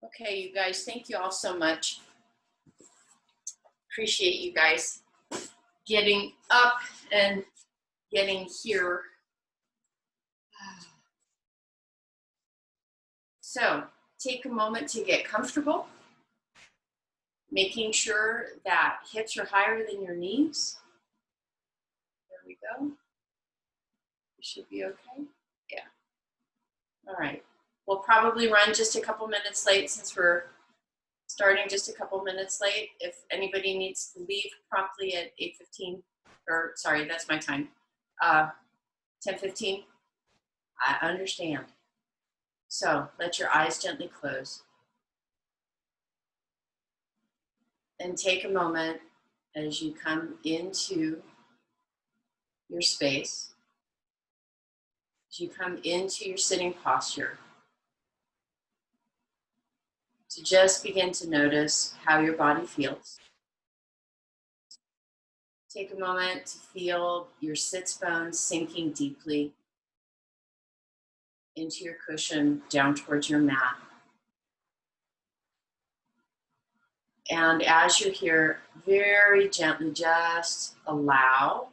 Okay, you guys, thank you all so much. Appreciate you guys getting up and getting here. So take a moment to get comfortable, making sure that hips are higher than your knees. There we go. You should be okay. Yeah. All right. We'll probably run just a couple minutes late since we're starting just a couple minutes late. If anybody needs to leave promptly at 8:15, or sorry, that's my time, 10:15, I understand. So let your eyes gently close. And take a moment as you come into your space, as you come into your sitting posture, to just begin to notice how your body feels. Take a moment to feel your sits bones sinking deeply into your cushion down towards your mat. And as you're here, very gently just allow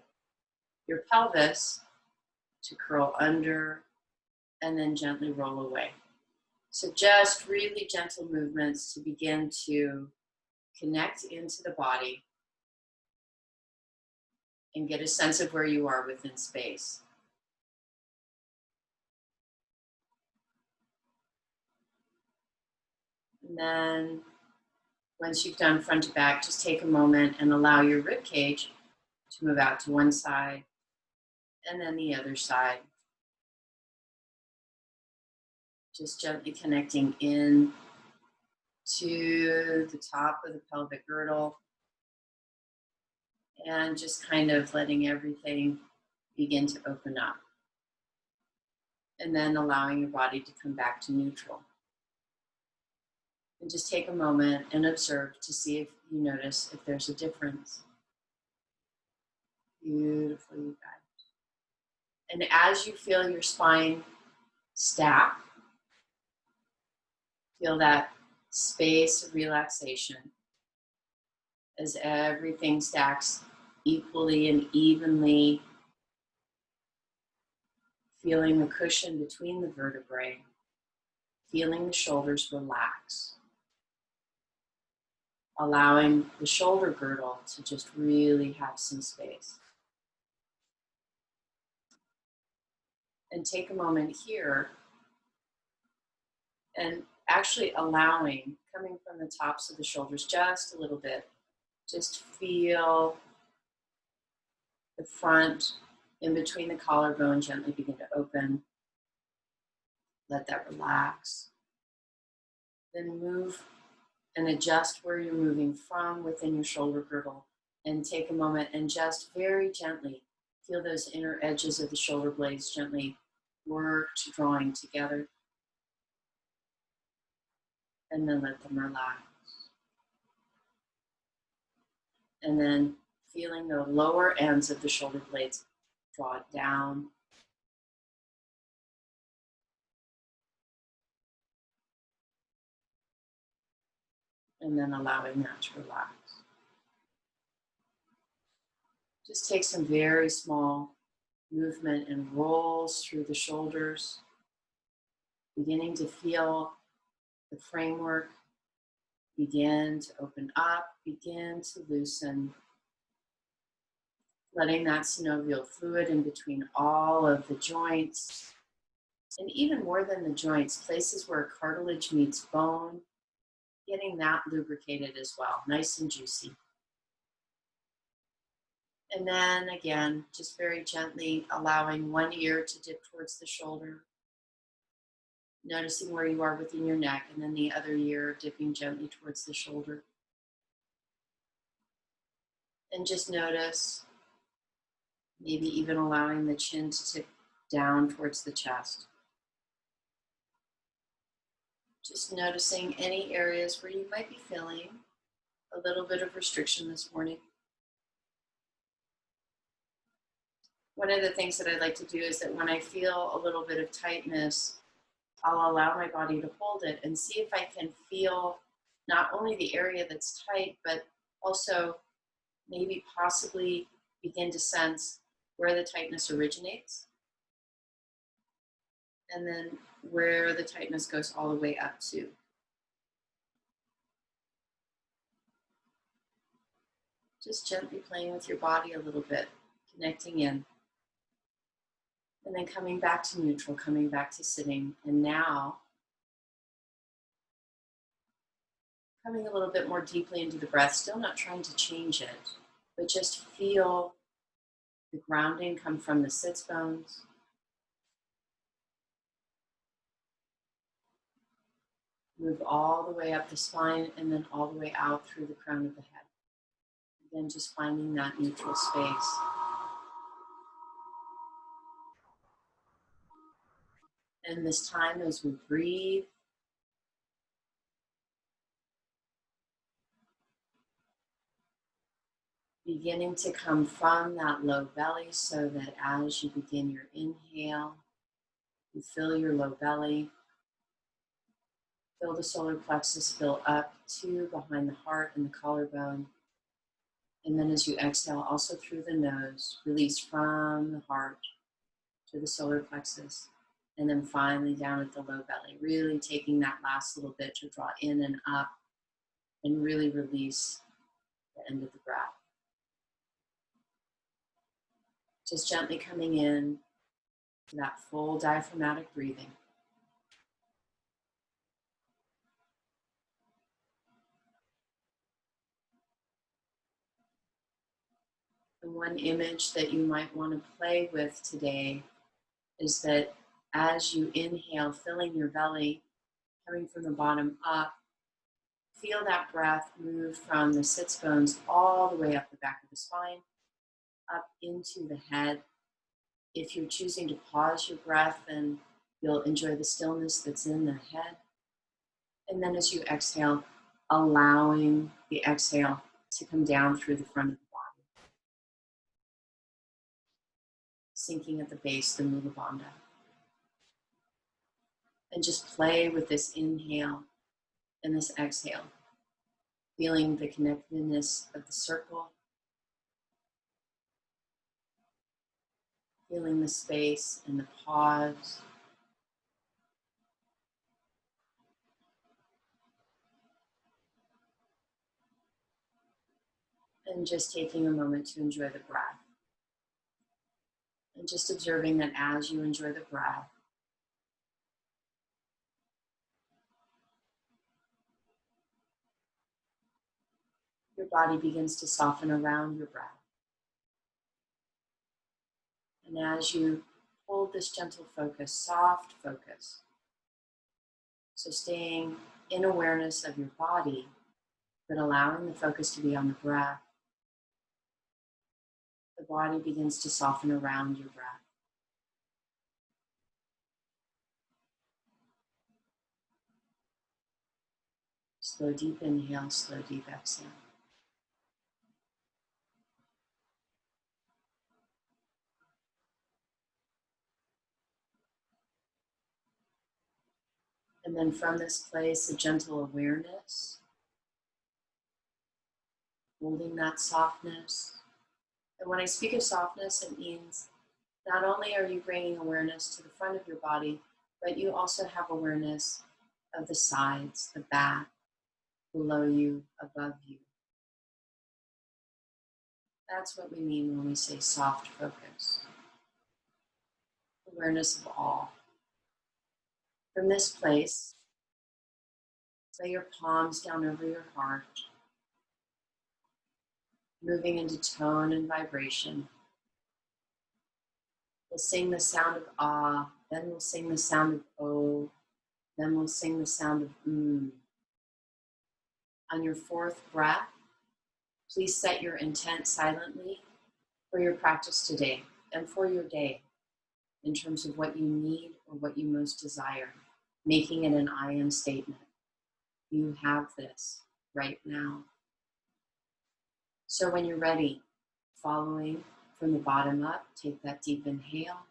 your pelvis to curl under and then gently roll away. So just really gentle movements to begin to connect into the body and get a sense of where you are within space. And then once you've done front to back, just take a moment and allow your rib cage to move out to one side and then the other side. Just gently connecting in to the top of the pelvic girdle and just kind of letting everything begin to open up. And then allowing your body to come back to neutral. And just take a moment and observe to see if you notice if there's a difference. Beautiful, you guys. And as you feel your spine stack, feel that space of relaxation as everything stacks equally and evenly, feeling the cushion between the vertebrae, feeling the shoulders relax, allowing the shoulder girdle to just really have some space. And take a moment here and actually allowing, coming from the tops of the shoulders just a little bit, just feel the front in between the collarbone gently begin to open. Let that relax. Then move and adjust where you're moving from within your shoulder girdle. And take a moment and just very gently feel those inner edges of the shoulder blades gently work to drawing together. And then let them relax. And then feeling the lower ends of the shoulder blades draw it down. And then allowing that to relax. Just take some very small movement and rolls through the shoulders, beginning to feel the framework begin to open up, begin to loosen, letting that synovial fluid in between all of the joints, and even more than the joints, places where cartilage meets bone, getting that lubricated as well, nice and juicy. And then again, just very gently allowing one ear to dip towards the shoulder, noticing where you are within your neck, and then the other ear dipping gently towards the shoulder. And just notice, maybe even allowing the chin to tip down towards the chest. Just noticing any areas where you might be feeling a little bit of restriction this morning. One of the things that I like to do is that when I feel a little bit of tightness I'll allow my body to hold it and see if I can feel not only the area that's tight, but also maybe possibly begin to sense where the tightness originates and then where the tightness goes all the way up to. Just gently playing with your body a little bit, connecting in. And then coming back to neutral, coming back to sitting. And now, coming a little bit more deeply into the breath, still not trying to change it, but just feel the grounding come from the sits bones. Move all the way up the spine and then all the way out through the crown of the head. Again, just finding that neutral space. And this time as we breathe, beginning to come from that low belly so that as you begin your inhale, you fill your low belly, feel the solar plexus fill up to behind the heart and the collarbone. And then as you exhale, also through the nose, release from the heart to the solar plexus. And then finally down at the low belly, really taking that last little bit to draw in and up and really release the end of the breath. Just gently coming in to that full diaphragmatic breathing. And one image that you might want to play with today is that as you inhale, filling your belly, coming from the bottom up, feel that breath move from the sits bones all the way up the back of the spine, up into the head. If you're choosing to pause your breath, then you'll enjoy the stillness that's in the head. And then as you exhale, allowing the exhale to come down through the front of the body, sinking at the base, the Mula Bandha. And just play with this inhale and this exhale, feeling the connectedness of the circle, feeling the space and the pause. And just taking a moment to enjoy the breath. And just observing that as you enjoy the breath, your body begins to soften around your breath. And as you hold this gentle focus, soft focus, so staying in awareness of your body, but allowing the focus to be on the breath, the body begins to soften around your breath. Slow, deep inhale, slow, deep exhale. And then from this place, a gentle awareness, holding that softness. And when I speak of softness, it means not only are you bringing awareness to the front of your body, but you also have awareness of the sides, the back, below you, above you. That's what we mean when we say soft focus. Awareness of all. From this place, lay your palms down over your heart, moving into tone and vibration. We'll sing the sound of ah, then we'll sing the sound of oh, then we'll sing the sound of On your fourth breath, please set your intent silently for your practice today and for your day in terms of what you need or what you most desire, making it an I am statement. You have this right now. So when you're ready, following from the bottom up, take that deep inhale.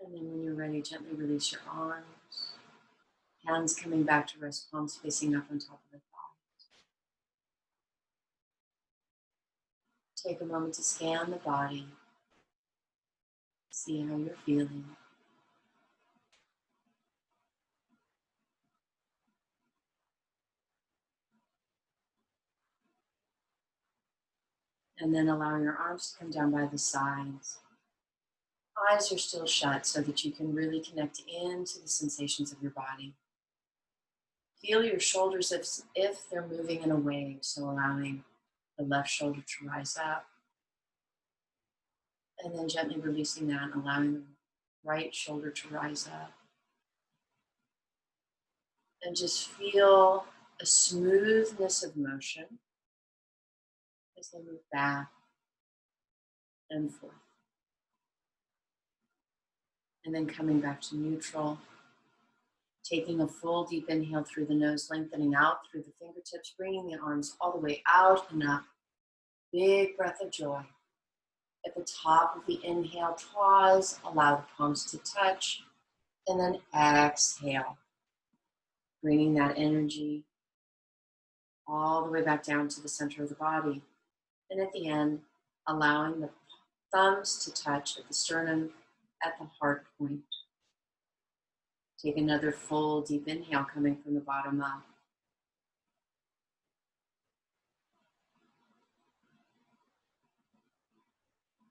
And then when you're ready, gently release your arms. Hands coming back to rest, palms facing up on top of the thigh. Take a moment to scan the body. See how you're feeling. And then allow your arms to come down by the sides. Eyes are still shut so that you can really connect into the sensations of your body. Feel your shoulders if they're moving in a wave, so allowing the left shoulder to rise up. And then gently releasing that and allowing the right shoulder to rise up. And just feel a smoothness of motion as they move back and forth. And then coming back to neutral. Taking a full deep inhale through the nose, lengthening out through the fingertips, bringing the arms all the way out and up. Big breath of joy. At the top of the inhale, pause, allow the palms to touch, and then exhale. Bringing that energy all the way back down to the center of the body. And at the end, allowing the thumbs to touch at the sternum, at the heart point. Take another full deep inhale coming from the bottom up.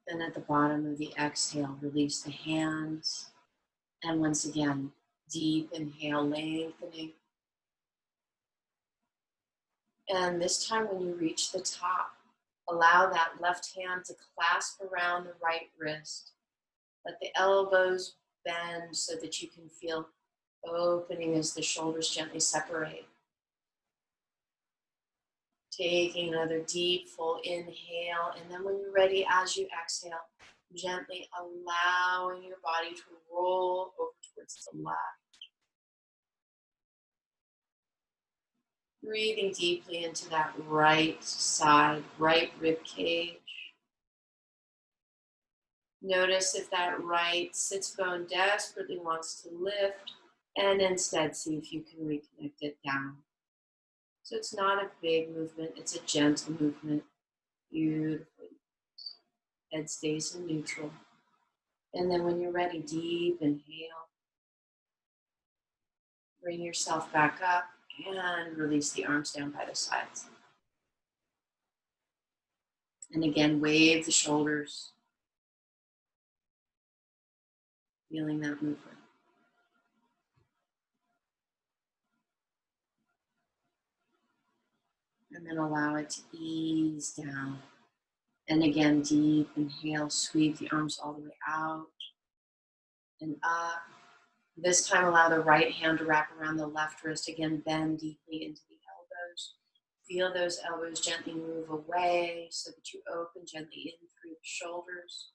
Then at the bottom of the exhale, release the hands. And once again, deep inhale, lengthening. And this time when you reach the top, allow that left hand to clasp around the right wrist. Let the elbows bend so that you can feel opening as the shoulders gently separate. Taking another deep, full inhale. And then when you're ready, as you exhale, gently allowing your body to roll over towards the left. Breathing deeply into that right side, right rib cage. Notice if that right sits bone desperately wants to lift, and instead see if you can reconnect it down. So it's not a big movement, it's a gentle movement. Beautiful. Head stays in neutral. And then when you're ready, deep inhale. Bring yourself back up and release the arms down by the sides. And again, wave the shoulders. Feeling that movement. And then allow it to ease down. And again, deep inhale, sweep the arms all the way out and up. This time, allow the right hand to wrap around the left wrist. Again, bend deeply into the elbows. Feel those elbows gently move away so that you open gently in through the shoulders.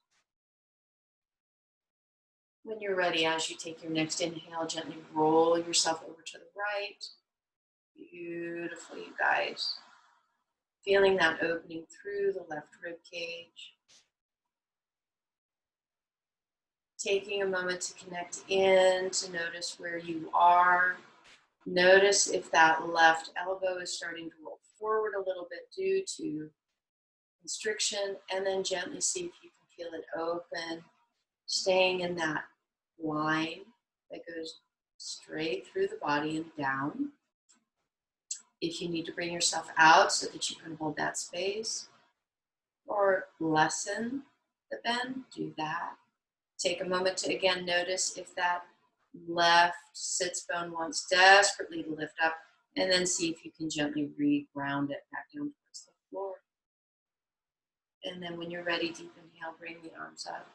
When you're ready, as you take your next inhale, gently roll yourself over to the right. Beautiful, you guys. Feeling that opening through the left rib cage. taking a moment to connect in, to notice where you are. Notice if that left elbow is starting to roll forward a little bit due to constriction, and then gently see if you can feel it open, staying in that line that goes straight through the body and down. If you need to bring yourself out so that you can hold that space or lessen the bend, do that. Take a moment to again notice if that left sits bone wants desperately to lift up, and then see if you can gently re-ground it back down towards the floor. And then when you're ready, deep inhale, bring the arms up.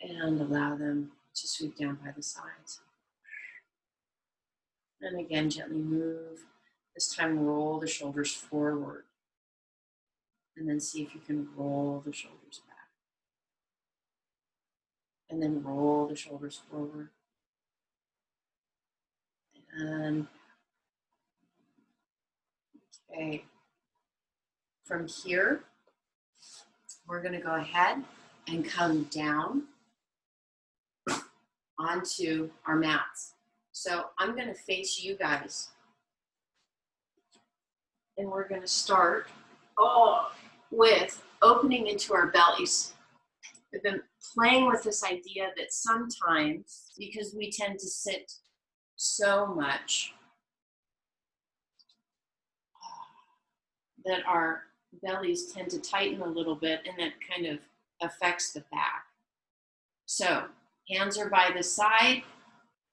And allow them to sweep down by the sides. And again, gently move. This time roll the shoulders forward. And then see if you can roll the shoulders back. And then roll the shoulders forward. And okay. From here, we're going to go ahead and come down onto our mats. So I'm going to face you guys. And we're going to start with opening into our bellies. We've been playing with this idea that sometimes, because we tend to sit so much, that our bellies tend to tighten a little bit, and that kind of affects the back. So hands are by the side.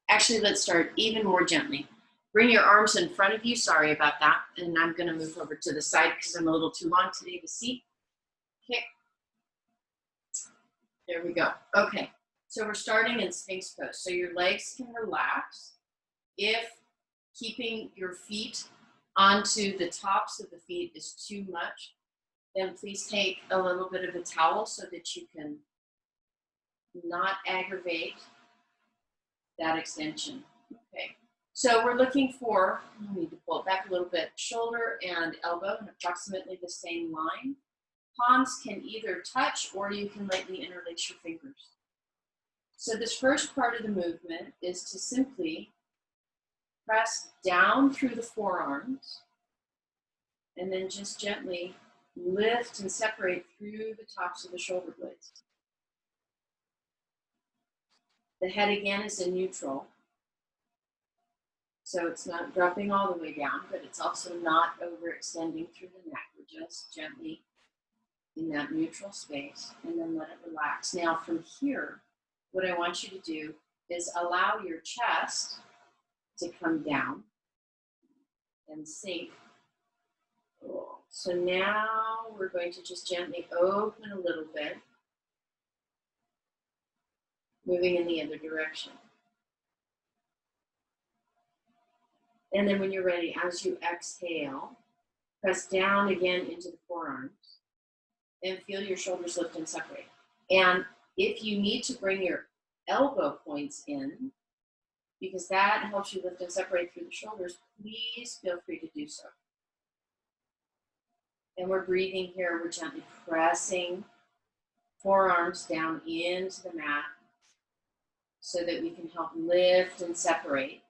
Actually, let's start even more gently. Bring your arms in front of you. Sorry about that. And I'm going to move over to the side because I'm a little too long today to see. Okay. There we go. Okay. So we're starting in Sphinx pose. So your legs can relax. If keeping your feet onto the tops of the feet is too much, then please take a little bit of a towel so that you can not aggravate that extension. Okay, so we're looking for, I need to pull it back a little bit, shoulder and elbow in approximately the same line. Palms can either touch or you can lightly interlace your fingers. So this first part of the movement is to simply press down through the forearms and then just gently lift and separate through the tops of the shoulder blades. The head again is in neutral. So it's not dropping all the way down, but it's also not overextending through the neck. We're just gently in that neutral space, and then let it relax. Now from here, what I want you to do is allow your chest to come down and sink. So now we're going to just gently open a little bit, moving in the other direction. And then when you're ready, as you exhale, press down again into the forearms and feel your shoulders lift and separate. And if you need to bring your elbow points in, because that helps you lift and separate through the shoulders, please feel free to do so. And we're breathing here, we're gently pressing forearms down into the mat so that we can help lift and separate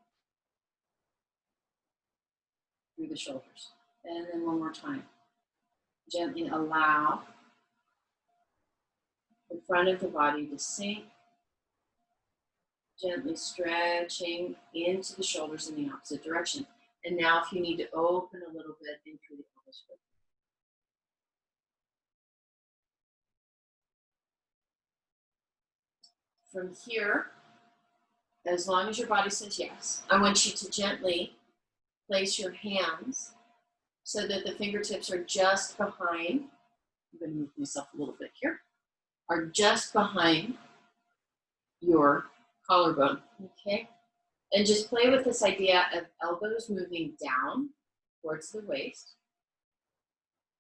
through the shoulders. And then one more time. Gently allow the front of the body to sink, gently stretching into the shoulders in the opposite direction. And now if you need to open a little bit in through the elbows. From here, as long as your body says yes, I want you to gently place your hands so that the fingertips are just behind. I'm going to move myself a little bit here. Are just behind your collarbone, okay? And just play with this idea of elbows moving down towards the waist,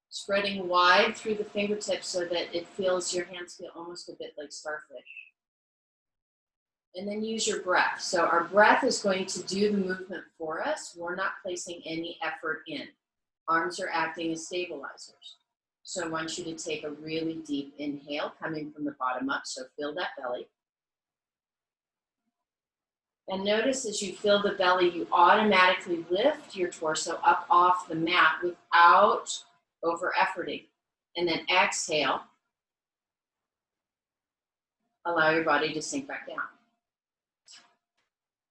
spreading wide through the fingertips so that it feels, your hands feel almost a bit like starfish. And then use your breath. So our breath is going to do the movement for us. We're not placing any effort in. Arms are acting as stabilizers. So I want you to take a really deep inhale coming from the bottom up, so fill that belly. And notice as you fill the belly, you automatically lift your torso up off the mat without over-efforting. And then exhale. Allow your body to sink back down.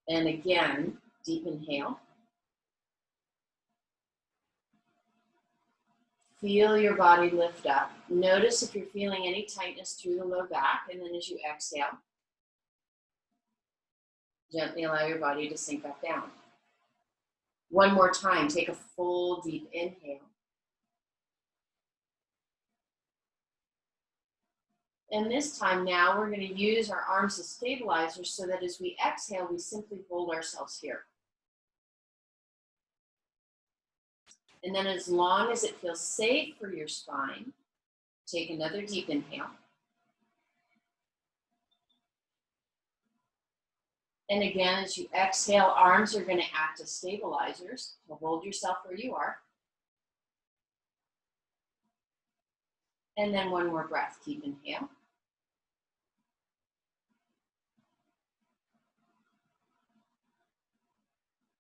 And again, deep inhale. Feel your body lift up. Notice if you're feeling any tightness through the low back, and then as you exhale, gently allow your body to sink back down. One more time, take a full deep inhale. And this time now, we're going to use our arms as stabilizers so that as we exhale, we simply hold ourselves here. And then as long as it feels safe for your spine, take another deep inhale. And again, as you exhale, arms are going to act as stabilizers. So hold yourself where you are. And then one more breath, deep inhale.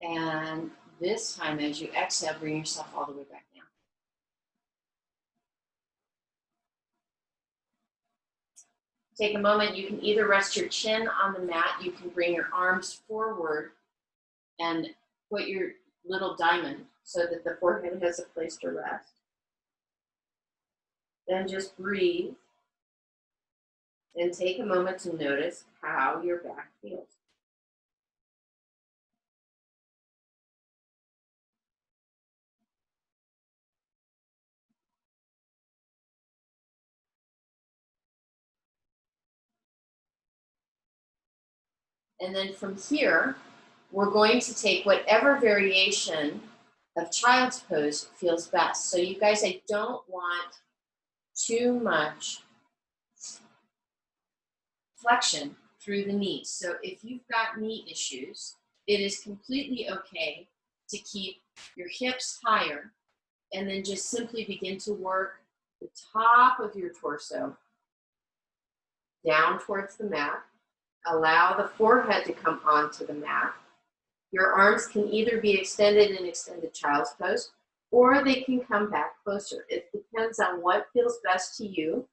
And this time, as you exhale, bring yourself all the way back down. Take a moment. You can either rest your chin on the mat. You can bring your arms forward and put your little diamond so that the forehead has a place to rest. Then just breathe and take a moment to notice how your back feels. And then from here, we're going to take whatever variation of child's pose feels best. So you guys, I don't want too much flexion through the knees. So if you've got knee issues, it is completely okay to keep your hips higher and then just simply begin to work the top of your torso down towards the mat. Allow the forehead to come onto the mat. Your arms can either be extended in extended child's pose, or they can come back closer. It depends on what feels best to you.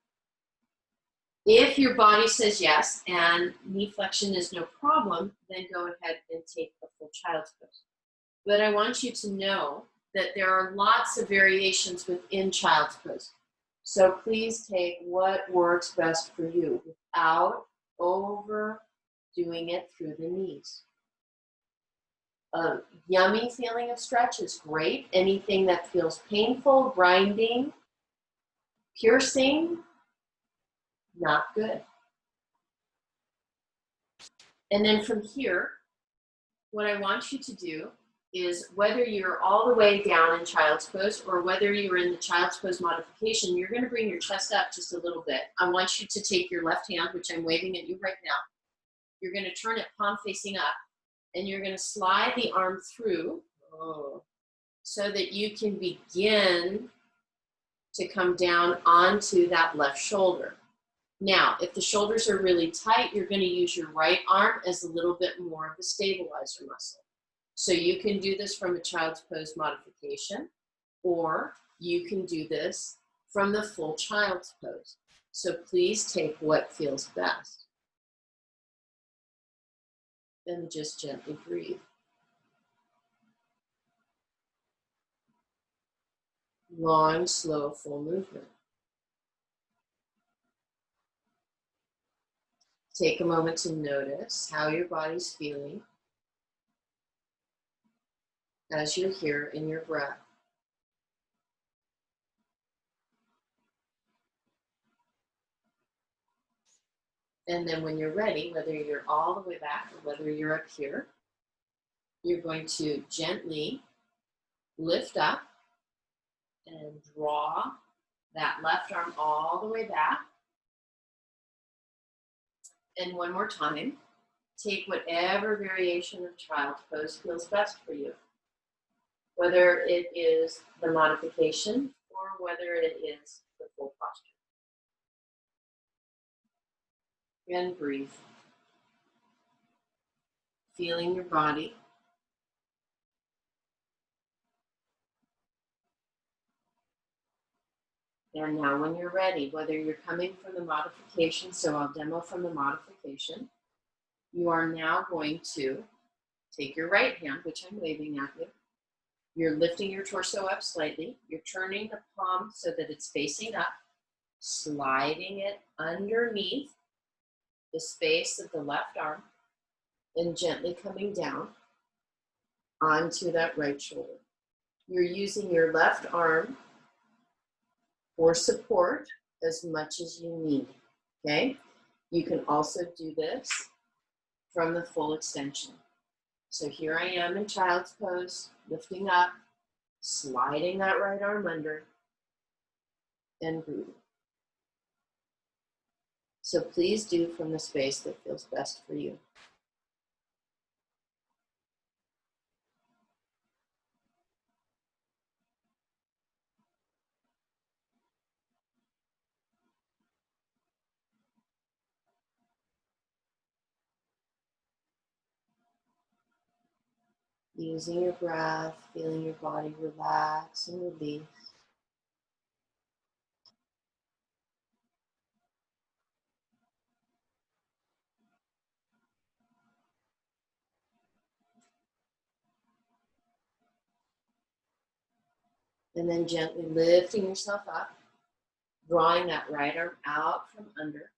If your body says yes and knee flexion is no problem, then go ahead and take a full child's pose. But I want you to know that there are lots of variations within child's pose. So please take what works best for you without overdoing it through the knees. A yummy feeling of stretch is great. Anything that feels painful, grinding, piercing, not good. And then from here, what I want you to do is, whether you're all the way down in child's pose or whether you're in the child's pose modification, you're going to bring your chest up just a little bit. I want you to take your left hand, which I'm waving at you right now. You're going to turn it palm facing up, and you're going to slide the arm through so that you can begin to come down onto that left shoulder. Now, if the shoulders are really tight, you're going to use your right arm as a little bit more of a stabilizer muscle. So you can do this from a child's pose modification, or you can do this from the full child's pose. So please take what feels best. And just gently breathe. Long, slow, full movement. Take a moment to notice how your body's feeling as you're here in your breath. And then when you're ready, whether you're all the way back or whether you're up here, you're going to gently lift up and draw that left arm all the way back. And one more time, take whatever variation of child's pose feels best for you. Whether it is the modification or whether it is the full posture. And breathe. Feeling your body. And now when you're ready, whether you're coming from the modification, so I'll demo from the modification, you are now going to take your right hand, which I'm waving at you. You're lifting your torso up slightly. You're turning the palm so that it's facing up, sliding it underneath the space of the left arm, and gently coming down onto that right shoulder. You're using your left arm for support as much as you need, okay? You can also do this from the full extension. So here I am in child's pose, lifting up, sliding that right arm under, and breathing. So please do from the space that feels best for you. Using your breath, feeling your body relax and release. And then gently lifting yourself up, drawing that right arm out from under.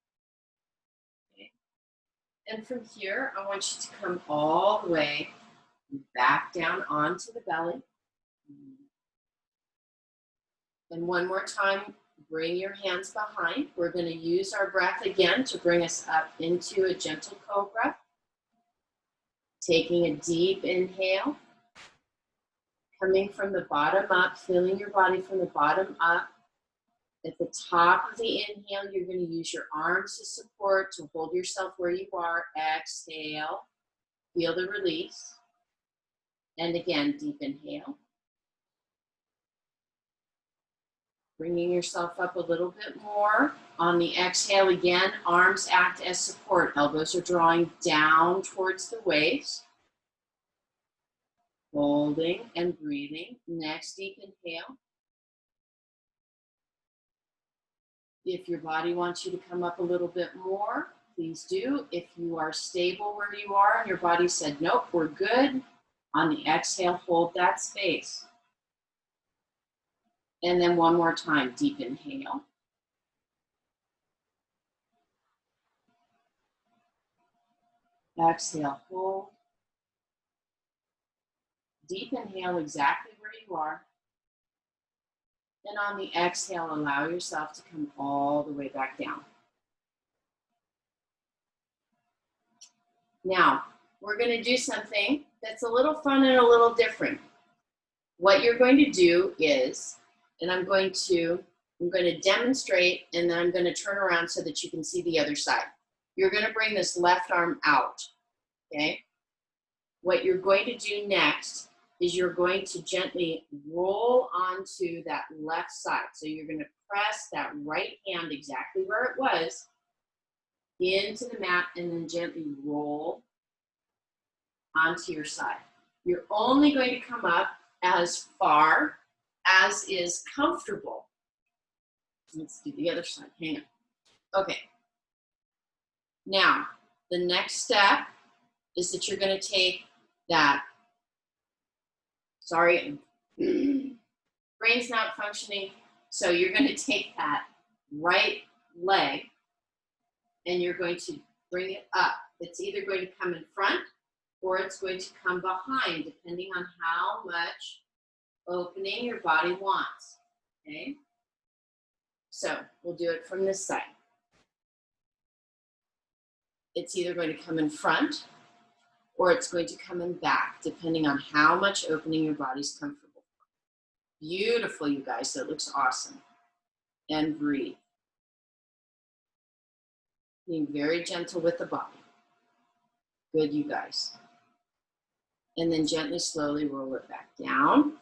Okay. And from here, I want you to come all the way back down onto the belly. And one more time, bring your hands behind. We're going to use our breath again to bring us up into a gentle cobra. Taking a deep inhale. Coming from the bottom up, feeling your body from the bottom up. At the top of the inhale, you're going to use your arms to support, to hold yourself where you are. Exhale. Feel the release. And again, deep inhale. Bringing yourself up a little bit more. On the exhale again, arms act as support. Elbows are drawing down towards the waist. Holding and breathing. Next deep inhale. If your body wants you to come up a little bit more, please do. If you are stable where you are and your body said, nope, we're good, on the exhale, hold that space. And then one more time, deep inhale. Exhale, hold. Deep inhale exactly where you are. And on the exhale, allow yourself to come all the way back down. Now, we're going to do something that's a little fun and a little different. What you're going to do is, and I'm going to demonstrate, and then I'm going to turn around so that you can see the other side. You're going to bring this left arm out, okay? What you're going to do next is you're going to gently roll onto that left side. So you're going to press that right hand exactly where it was into the mat and then gently roll onto your side. You're only going to come up as far as is comfortable. Let's do the other side. Hang on. Okay. Now, the next step is that you're going to take that, brain's not functioning, so you're going to take that right leg and you're going to bring it up. It's either going to come in front or it's going to come behind, depending on how much opening your body wants, okay? So we'll do it from this side. It's either going to come in front or it's going to come in back, depending on how much opening your body's comfortable. Beautiful, you guys, that looks awesome. And breathe. Being very gentle with the body. Good, you guys. And then gently, slowly roll it back down.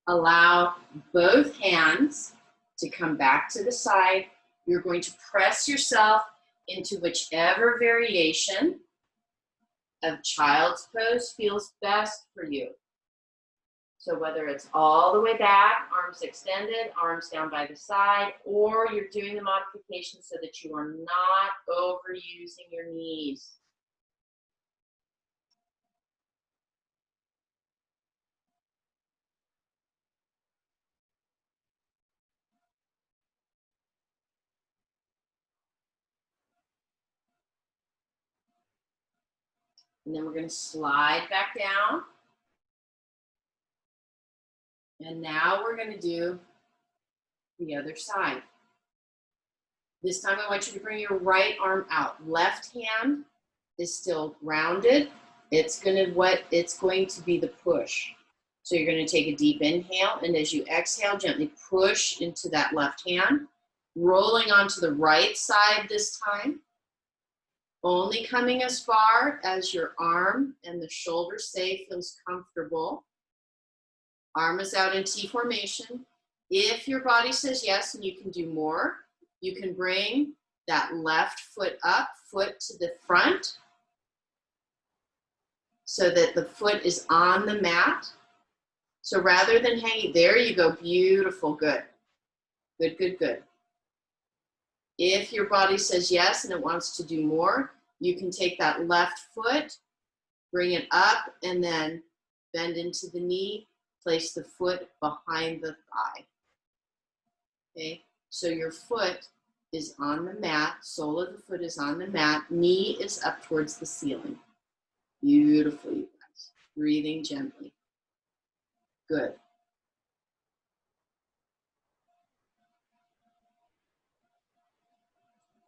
Allow both hands to come back to the side. You're going to press yourself into whichever variation of child's pose feels best for you. So whether it's all the way back, arms extended, arms down by the side, or you're doing the modification so that you are not overusing your knees. And then we're going to slide back down. And now we're going to do the other side. This time I want you to bring your right arm out. Left hand is still grounded. It's going to be the push. So you're going to take a deep inhale, and as you exhale, gently push into that left hand, rolling onto the right side this time. Only coming as far as your arm and the shoulder say feels comfortable. Arm is out in T formation. If your body says yes and you can do more, you can bring that left foot up, foot to the front, so that the foot is on the mat. So rather than hanging, there you go, beautiful, good. Good, good, good. If your body says yes and it wants to do more, you can take that left foot, bring it up, and then bend into the knee, place the foot behind the thigh. Okay, so your foot is on the mat, sole of the foot is on the mat, knee is up towards the ceiling. Beautiful, you guys. Breathing gently. Good.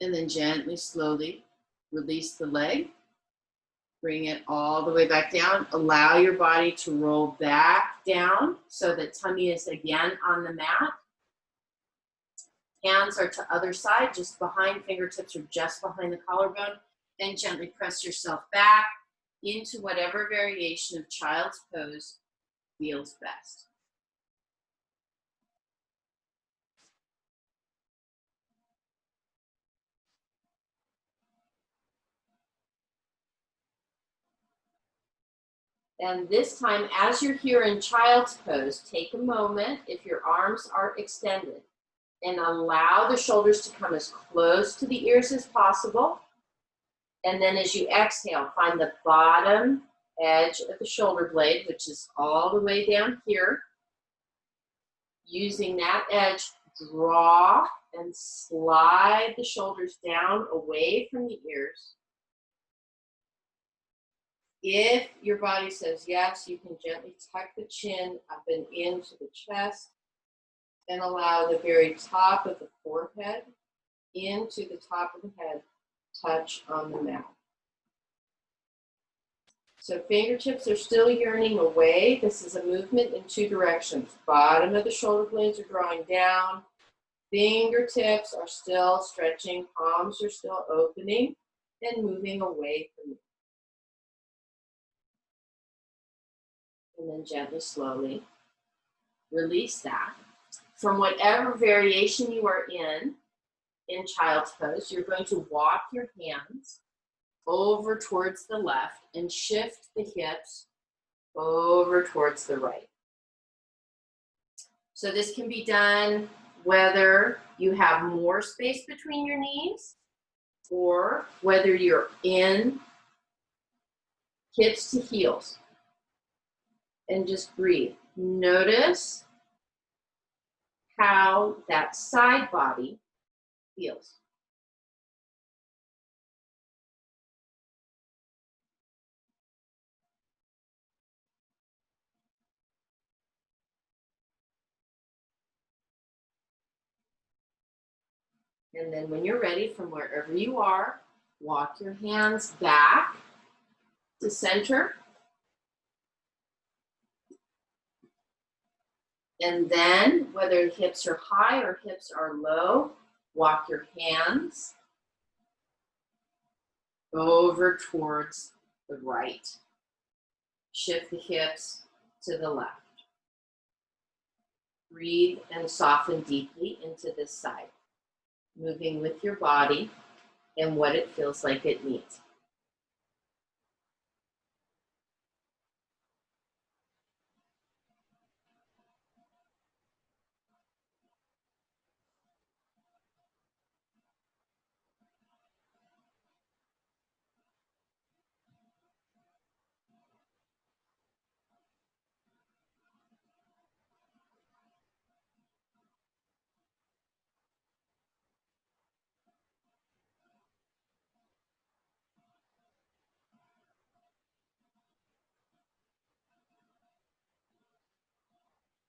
And then gently, slowly release the leg. Bring it all the way back down. Allow your body to roll back down so that tummy is again on the mat. Hands are to other side, just behind, fingertips are just behind the collarbone. And gently press yourself back into whatever variation of child's pose feels best. And this time, as you're here in child's pose, take a moment, if your arms are extended, and allow the shoulders to come as close to the ears as possible. And then as you exhale, find the bottom edge of the shoulder blade, which is all the way down here. Using that edge, draw and slide the shoulders down away from the ears. If your body says yes, you can gently tuck the chin up and into the chest and allow the very top of the forehead into the top of the head touch on the mat. So fingertips are still yearning away. This is a movement in two directions. Bottom of the shoulder blades are drawing down. Fingertips are still stretching. Palms are still opening and moving away from you. And then gently, slowly release that. From whatever variation you are in child's pose, you're going to walk your hands over towards the left and shift the hips over towards the right. So this can be done whether you have more space between your knees or whether you're in hips to heels. And just breathe. Notice how that side body feels. And then when you're ready, from wherever you are, walk your hands back to center. And then, whether hips are high or hips are low, walk your hands over towards the right. Shift the hips to the left. breathe and soften deeply into this side, moving with your body and what it feels like it needs.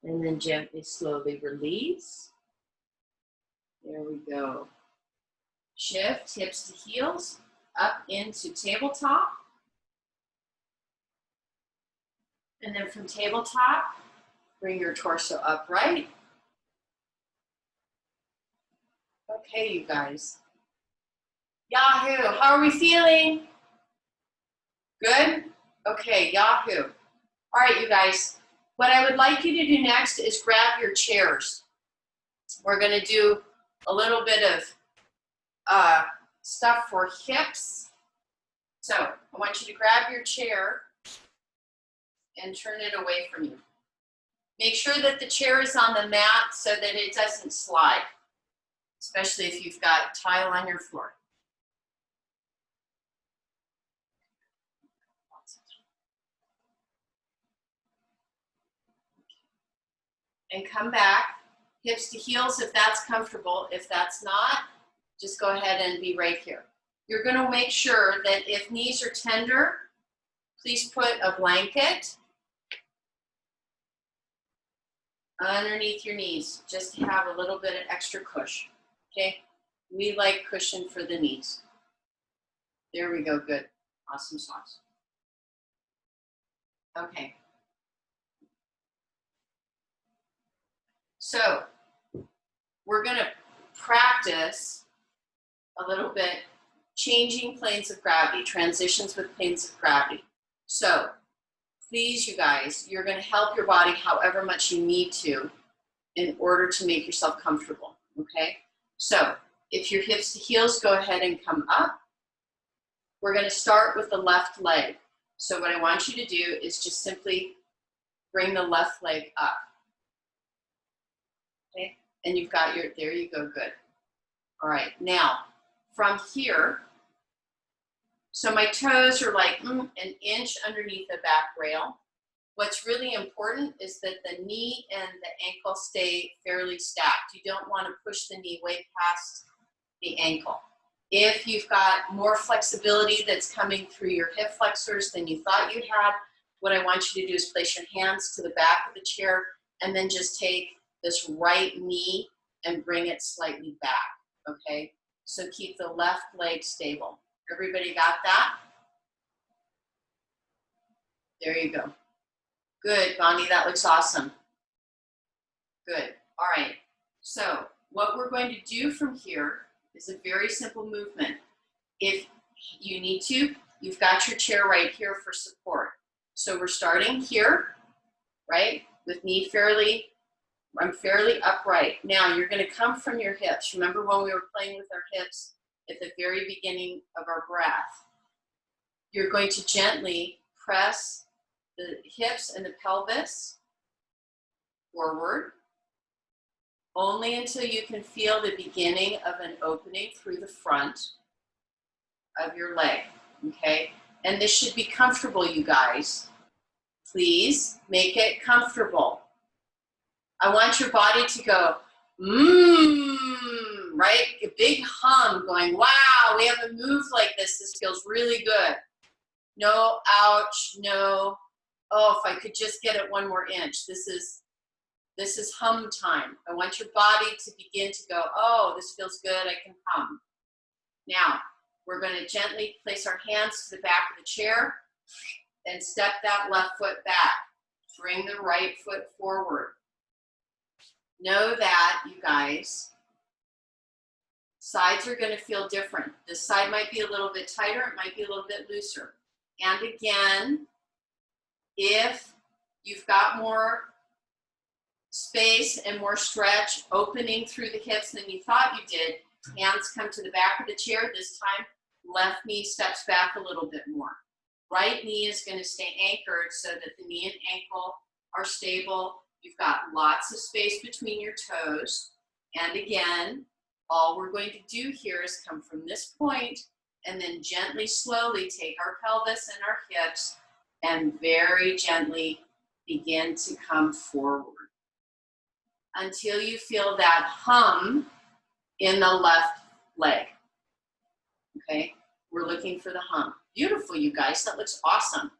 And then gently, slowly release. There we go. Shift hips to heels, up into tabletop. And then from tabletop, bring your torso upright. Okay, you guys. Yahoo! How are we feeling? Good? Okay, Yahoo. All right, you guys. What I would like you to do next is grab your chairs. We're going to do a little bit of stuff for hips. So I want you to grab your chair and turn it away from you. Make sure that the chair is on the mat so that it doesn't slide, especially if you've got tile on your floor. And come back, hips to heels if that's comfortable. If that's not, just go ahead and be right here. You're going to make sure that if knees are tender, please put a blanket underneath your knees, just to have a little bit of extra cushion, okay? We like cushion for the knees. There we go, good. Awesome sauce. Okay. So, we're gonna practice a little bit changing planes of gravity, transitions with planes of gravity. So, please, you guys, you're gonna help your body however much you need to in order to make yourself comfortable, okay? So, if your hips to heels, go ahead and come up. We're gonna start with the left leg. So what I want you to do is just simply bring the left leg up, okay? And you've got your, there you go, good. All right, now, from here, so my toes are like an inch underneath the back rail. What's really important is that the knee and the ankle stay fairly stacked. You don't want to push the knee way past the ankle. If you've got more flexibility that's coming through your hip flexors than you thought you had, what I want you to do is place your hands to the back of the chair and then just take this right knee and bring it slightly back, okay? So keep the left leg stable. Everybody got that? There you go. Good, Bonnie, that looks awesome. Good, all right. So what we're going to do from here is a very simple movement. If you need to, you've got your chair right here for support. So we're starting here, right? With knee I'm fairly upright. Now you're gonna come from your hips. Remember when we were playing with our hips at the very beginning of our breath? You're going to gently press the hips and the pelvis forward, only until you can feel the beginning of an opening through the front of your leg, okay? And this should be comfortable, you guys. Please make it comfortable. I want your body to go, right? A big hum going, wow, we haven't moved like this. This feels really good. No, ouch, no. Oh, if I could just get it one more inch. This is hum time. I want your body to begin to go, oh, this feels good, I can hum. Now, we're going to gently place our hands to the back of the chair and step that left foot back. Bring the right foot forward. Know that, you guys, sides are going to feel different. This side might be a little bit tighter, it might be a little bit looser. And again, if you've got more space and more stretch, opening through the hips than you thought you did. Hands come to the back of the chair. This time, left knee steps back a little bit more. Right knee is going to stay anchored so that the knee and ankle are stable. You've got lots of space between your toes. And again, all we're going to do here is come from this point and then gently, slowly take our pelvis and our hips and very gently begin to come forward until you feel that hum in the left leg. Okay, we're looking for the hum. Beautiful, you guys, that looks awesome.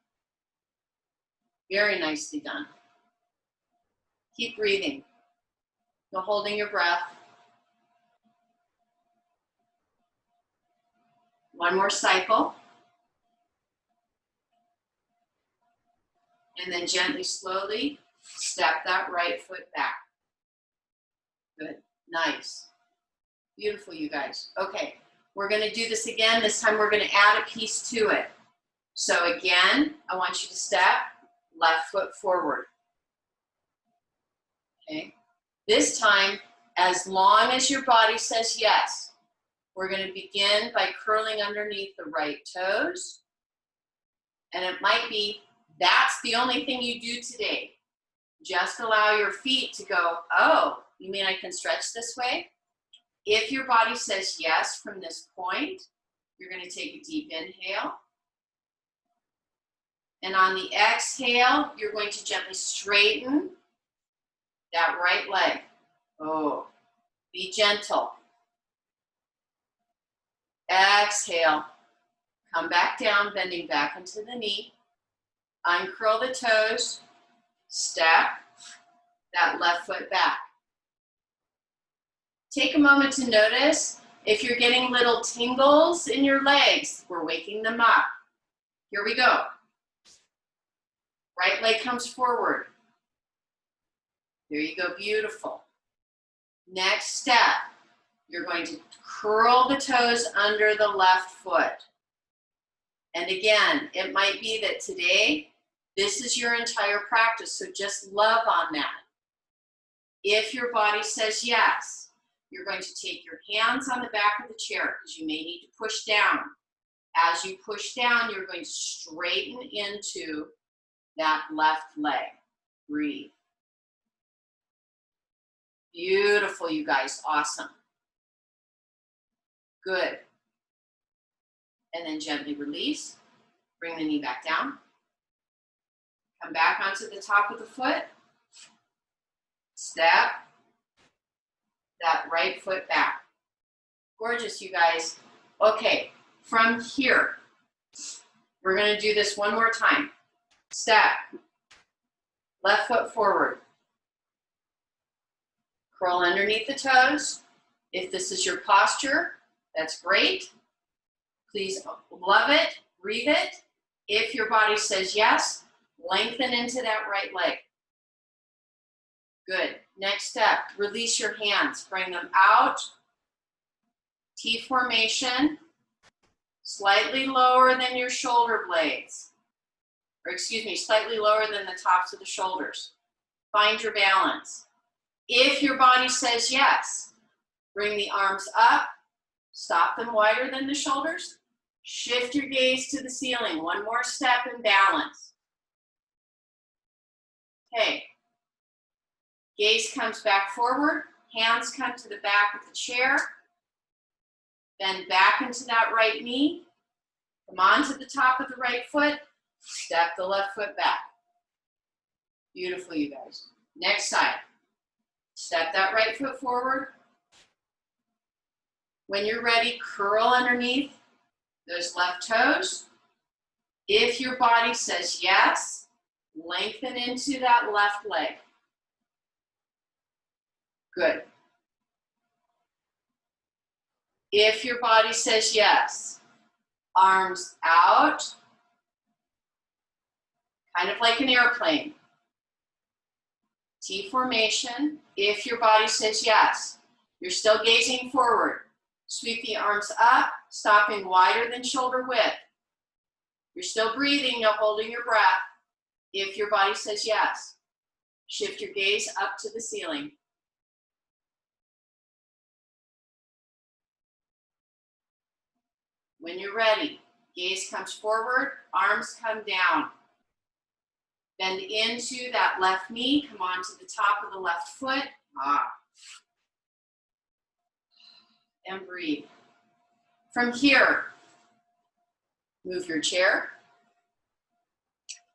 Very nicely done. Keep breathing. No holding your breath. One more cycle. And then gently, slowly step that right foot back. Good, nice. Beautiful, you guys. Okay, we're gonna do this again. This time we're gonna add a piece to it. So again, I want you to step left foot forward. Okay, this time, as long as your body says yes, we're gonna begin by curling underneath the right toes. And it might be that's the only thing you do today. Just allow your feet to go, oh, you mean I can stretch this way? If your body says yes from this point, you're going to take a deep inhale. And on the exhale, you're going to gently straighten that right leg. Oh, be gentle. Exhale. Come back down, bending back into the knee. Uncurl the toes. Step that left foot back. Take a moment to notice if you're getting little tingles in your legs. We're waking them up. Here we go. Right leg comes forward. There you go, beautiful. Next step, you're going to curl the toes under the left foot. And again, it might be that today, this is your entire practice, so just love on that. If your body says yes, you're going to take your hands on the back of the chair because you may need to push down. As you push down, you're going to straighten into that left leg. Breathe. Beautiful, you guys. Awesome. Good. And then gently release. Bring the knee back down. Come back onto the top of the foot. Step that right foot back. Gorgeous, you guys. Okay, from here, we're going to do this one more time. Step. Left foot forward. Curl underneath the toes. If this is your posture, that's great. Please love it, breathe it. If your body says yes, lengthen into that right leg. Good. Next step, release your hands. Bring them out. T formation. Slightly lower than your shoulder blades. Or excuse me, slightly lower than the tops of the shoulders. Find your balance. If your body says yes, bring the arms up. Stop them wider than the shoulders. Shift your gaze to the ceiling. One more step and balance. Okay. Gaze comes back forward. Hands come to the back of the chair. Bend back into that right knee. Come on to the top of the right foot. Step the left foot back. Beautiful, you guys. Next side. Step that right foot forward. When you're ready, curl underneath those left toes. If your body says yes, lengthen into that left leg. Good. If your body says yes, arms out, kind of like an airplane. T formation. If your body says yes, you're still gazing forward. Sweep the arms up, stopping wider than shoulder width. You're still breathing, no holding your breath. If your body says yes. Shift your gaze up to the ceiling. When you're ready, gaze comes forward, arms come down. Bend into that left knee, come onto the top of the left foot. And breathe. From here, move your chair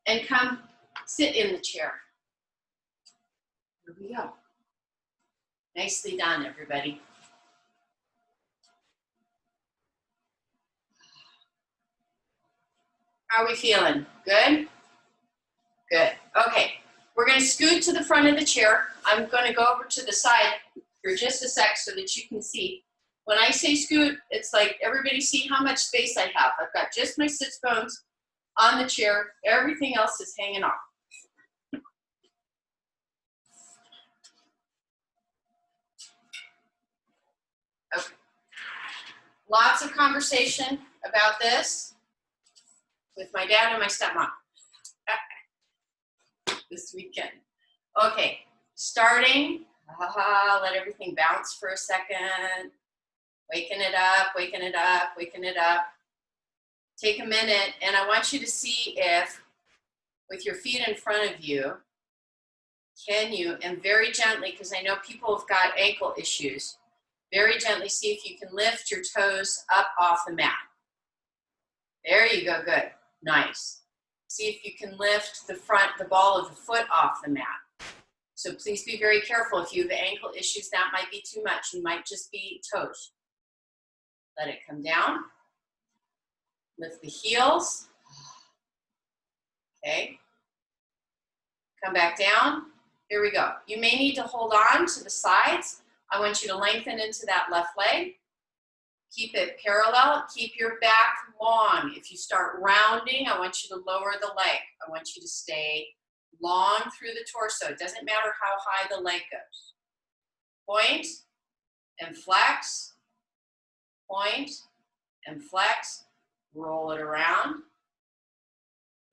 and come sit in the chair. Here we go. Nicely done, everybody. How are we feeling? Good? Good. Okay, we're going to scoot to the front of the chair. I'm going to go over to the side for just a sec so that you can see. When I say scoot, it's like everybody see how much space I have. I've got just my sits bones on the chair. Everything else is hanging off. Okay. Lots of conversation about this with my dad and my stepmom this weekend. Okay, starting, let everything bounce for a second. Waking it up, waking it up, waking it up. Take a minute, and I want you to see if, with your feet in front of you, can you, and very gently, because I know people have got ankle issues, very gently see if you can lift your toes up off the mat. There you go, good, nice. See if you can lift the ball of the foot off the mat. So please be very careful. If you have ankle issues, that might be too much. You might just be toes. Let it come down. Lift the heels. Okay. Come back down. Here we go. You may need to hold on to the sides. I want you to lengthen into that left leg. Keep it parallel. Keep your back long. If you start rounding, I want you to lower the leg. I want you to stay long through the torso. It doesn't matter how high the leg goes. Point and flex. Point and flex. Roll it around.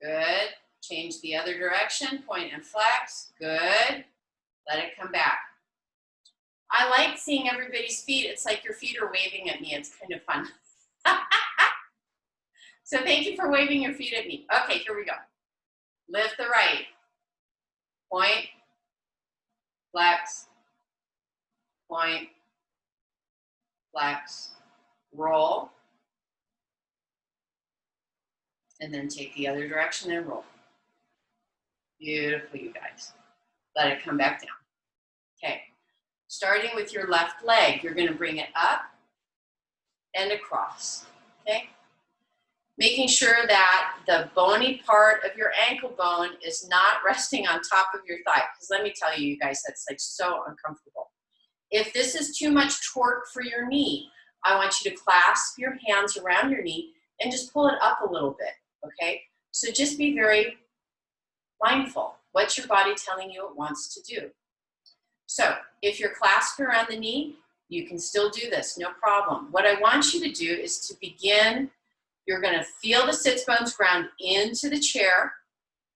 Good. Change the other direction. Point and flex. Good. Let it come back. I like seeing everybody's feet. It's like your feet are waving at me. It's kind of fun. So thank you for waving your feet at me. Okay, here we go. Lift the right. Point, flex, point, flex, roll. And then take the other direction and roll. Beautiful, you guys. Let it come back down. Okay. Starting with your left leg, you're going to bring it up and across, okay? Making sure that the bony part of your ankle bone is not resting on top of your thigh, because let me tell you, you guys, that's like so uncomfortable. If this is too much torque for your knee, I want you to clasp your hands around your knee and just pull it up a little bit, okay? So just be very mindful. What's your body telling you it wants to do? So if you're clasped around the knee, you can still do this, no problem. What I want you to do is to begin, you're going to feel the sits bones ground into the chair,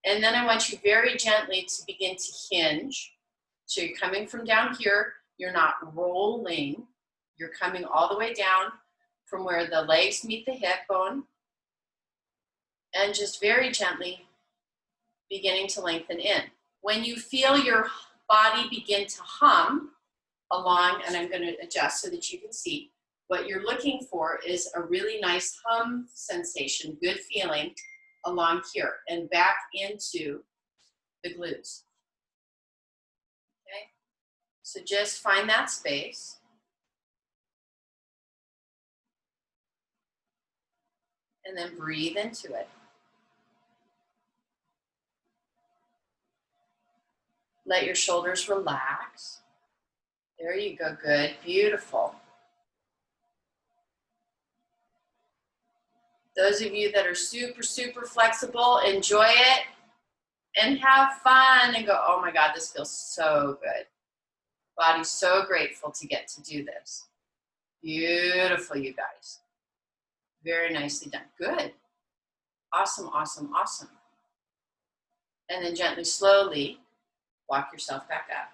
and then I want you very gently to begin to hinge. So you're coming from down here, you're not rolling, you're coming all the way down from where the legs meet the hip bone, and just very gently beginning to lengthen in. When you feel your body begin to hum along, and I'm going to adjust so that you can see, what you're looking for is a really nice hum sensation, good feeling along here and back into the glutes. Okay, so just find that space. And then breathe into it. Let your shoulders relax. There you go, good, beautiful. Those of you that are super, super flexible, enjoy it and have fun and go, oh my God, this feels so good. Body's so grateful to get to do this. Beautiful, you guys. Very nicely done. Good. Awesome, awesome, awesome. And then gently, slowly, Walk yourself back up.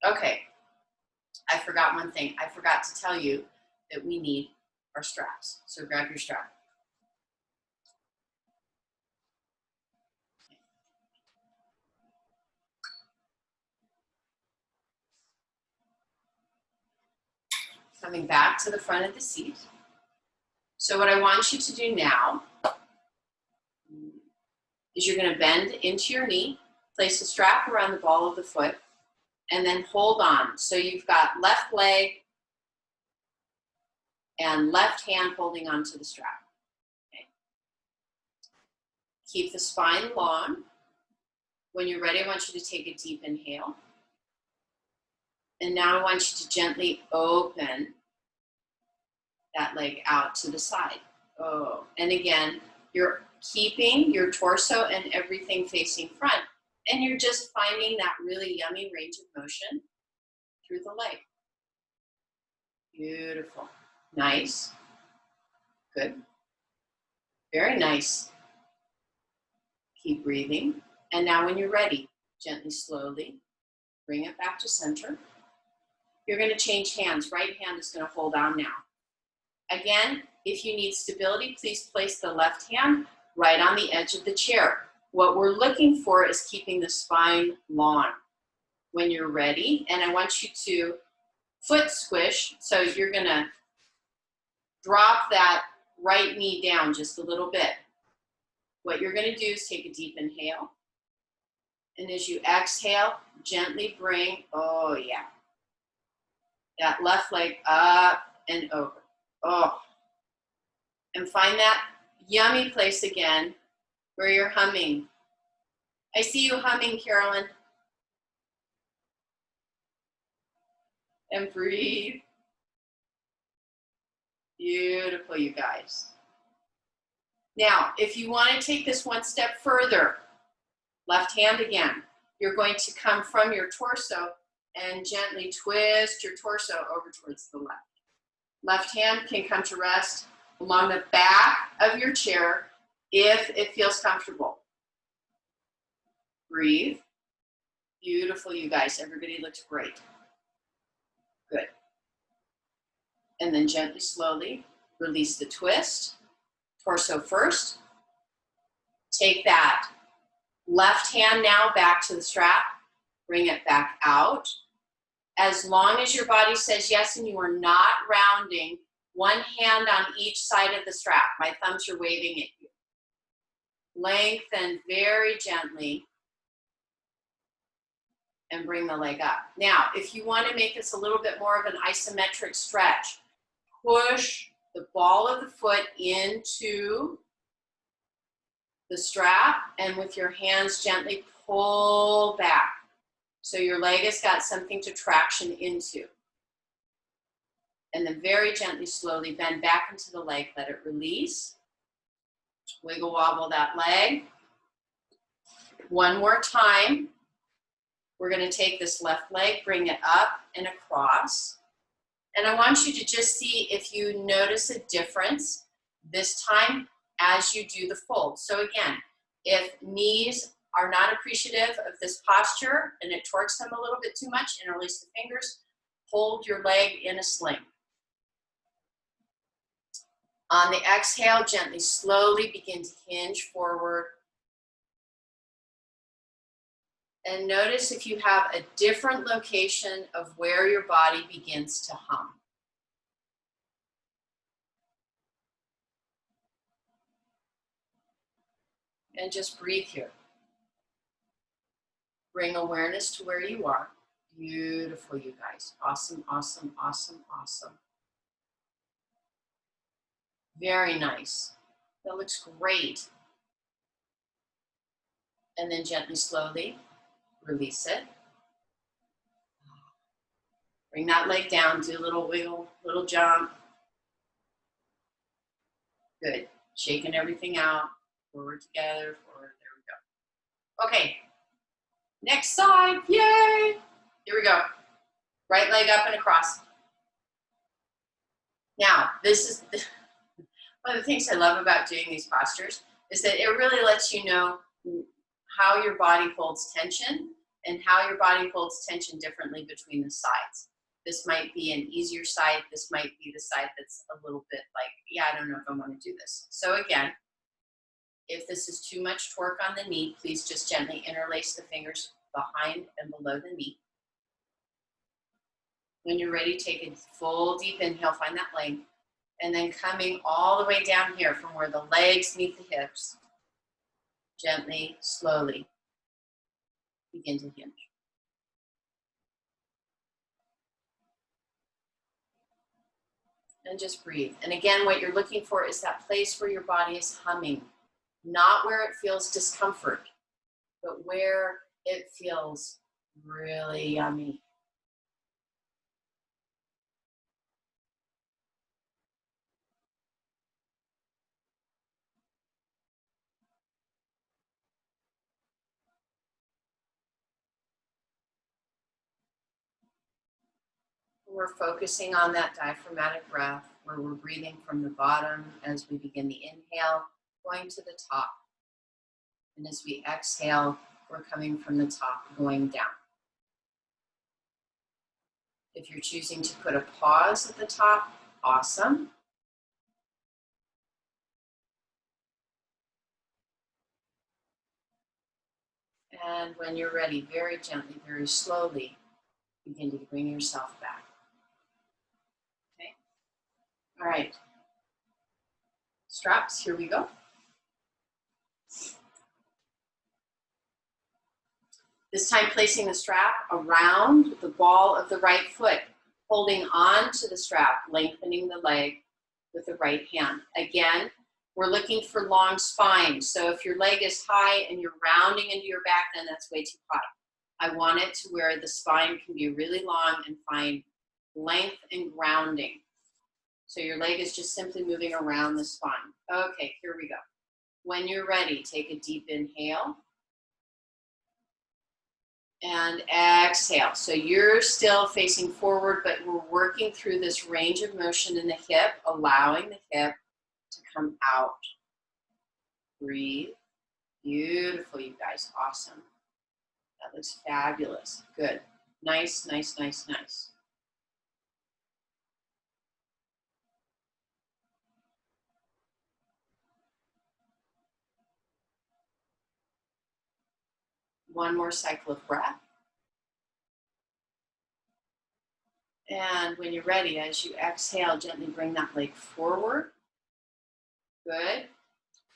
Okay. Okay. I forgot one thing. I forgot to tell you that we need our straps. So grab your strap. Coming back to the front of the seat. So what I want you to do now is you're going to bend into your knee, place the strap around the ball of the foot, and then hold on. So you've got left leg and left hand holding onto the strap. Okay. Keep the spine long. When you're ready, I want you to take a deep inhale. And now I want you to gently open that leg out to the side. Oh, and again, you're keeping your torso and everything facing front, and you're just finding that really yummy range of motion through the leg. Beautiful. Nice. Good. Very nice. Keep breathing. And now when you're ready, gently, slowly, bring it back to center. You're going to change hands. Right hand is going to hold on now. Again, if you need stability, please place the left hand right on the edge of the chair. What we're looking for is keeping the spine long. When you're ready, and I want you to foot squish, so you're going to drop that right knee down just a little bit. What you're going to do is take a deep inhale, and as you exhale, gently bring, oh yeah, that left leg up and over. Oh, and find that yummy place again where you're humming. I see you humming, Carolyn. And breathe. Beautiful, you guys. Now, if you want to take this one step further, left hand again, you're going to come from your torso and gently twist your torso over towards the left. Left hand can come to rest along the back of your chair if it feels comfortable. Breathe. Beautiful, you guys. Everybody looks great. Good. And then gently, slowly release the twist. Torso first. Take that left hand now back to the strap. Bring it back out. As long as your body says yes and you are not rounding, one hand on each side of the strap. My thumbs are waving at you. Lengthen very gently and bring the leg up. Now, if you want to make this a little bit more of an isometric stretch, push the ball of the foot into the strap and with your hands gently pull back. So your leg has got something to traction into. And then very gently, slowly bend back into the leg, let it release. Wiggle wobble that leg. One more time. We're going to take this left leg, bring it up and across. And I want you to just see if you notice a difference this time as you do the fold. So again, if knees are not appreciative of this posture and it torques them a little bit too much, and release the fingers, hold your leg in a sling. On the exhale, gently, slowly begin to hinge forward. And notice if you have a different location of where your body begins to hum. And just breathe here. Bring awareness to where you are. Beautiful, you guys. Awesome, awesome, awesome, awesome. Very nice. That looks great. And then gently, slowly release it. Bring that leg down, do a little wiggle, little jump. Good. Shaking everything out. Forward together, forward. There we go. Okay. Next side. Yay. Here we go. Right leg up and across. Now, this is one of the things I love about doing these postures is that it really lets you know how your body holds tension and how your body holds tension differently between the sides. This might be an easier side. This might be the side that's a little bit like, yeah, I don't know if I want to do this. So again, if this is too much torque on the knee, please just gently interlace the fingers behind and below the knee. When you're ready, take a full deep inhale, find that length, and then coming all the way down here from where the legs meet the hips, gently, slowly, begin to hinge. And just breathe. And again, what you're looking for is that place where your body is humming, not where it feels discomfort, but where it feels really yummy. We're focusing on that diaphragmatic breath where we're breathing from the bottom as we begin the inhale, going to the top. And as we exhale, we're coming from the top, going down. If you're choosing to put a pause at the top, awesome. And when you're ready, very gently, very slowly, begin to bring yourself back. Okay? All right. Straps, here we go. This time placing the strap around the ball of the right foot, holding on to the strap, lengthening the leg with the right hand. Again, we're looking for long spine. So if your leg is high and you're rounding into your back, then that's way too high. I want it to where the spine can be really long and find length and grounding. So your leg is just simply moving around the spine. Okay, here we go. When you're ready, take a deep inhale. And exhale. So you're still facing forward, but we're working through this range of motion in the hip, allowing the hip to come out. Breathe. Beautiful, you guys. Awesome. That looks fabulous. Good. Nice, nice, nice, nice. One more cycle of breath. And when you're ready, as you exhale, gently bring that leg forward. Good.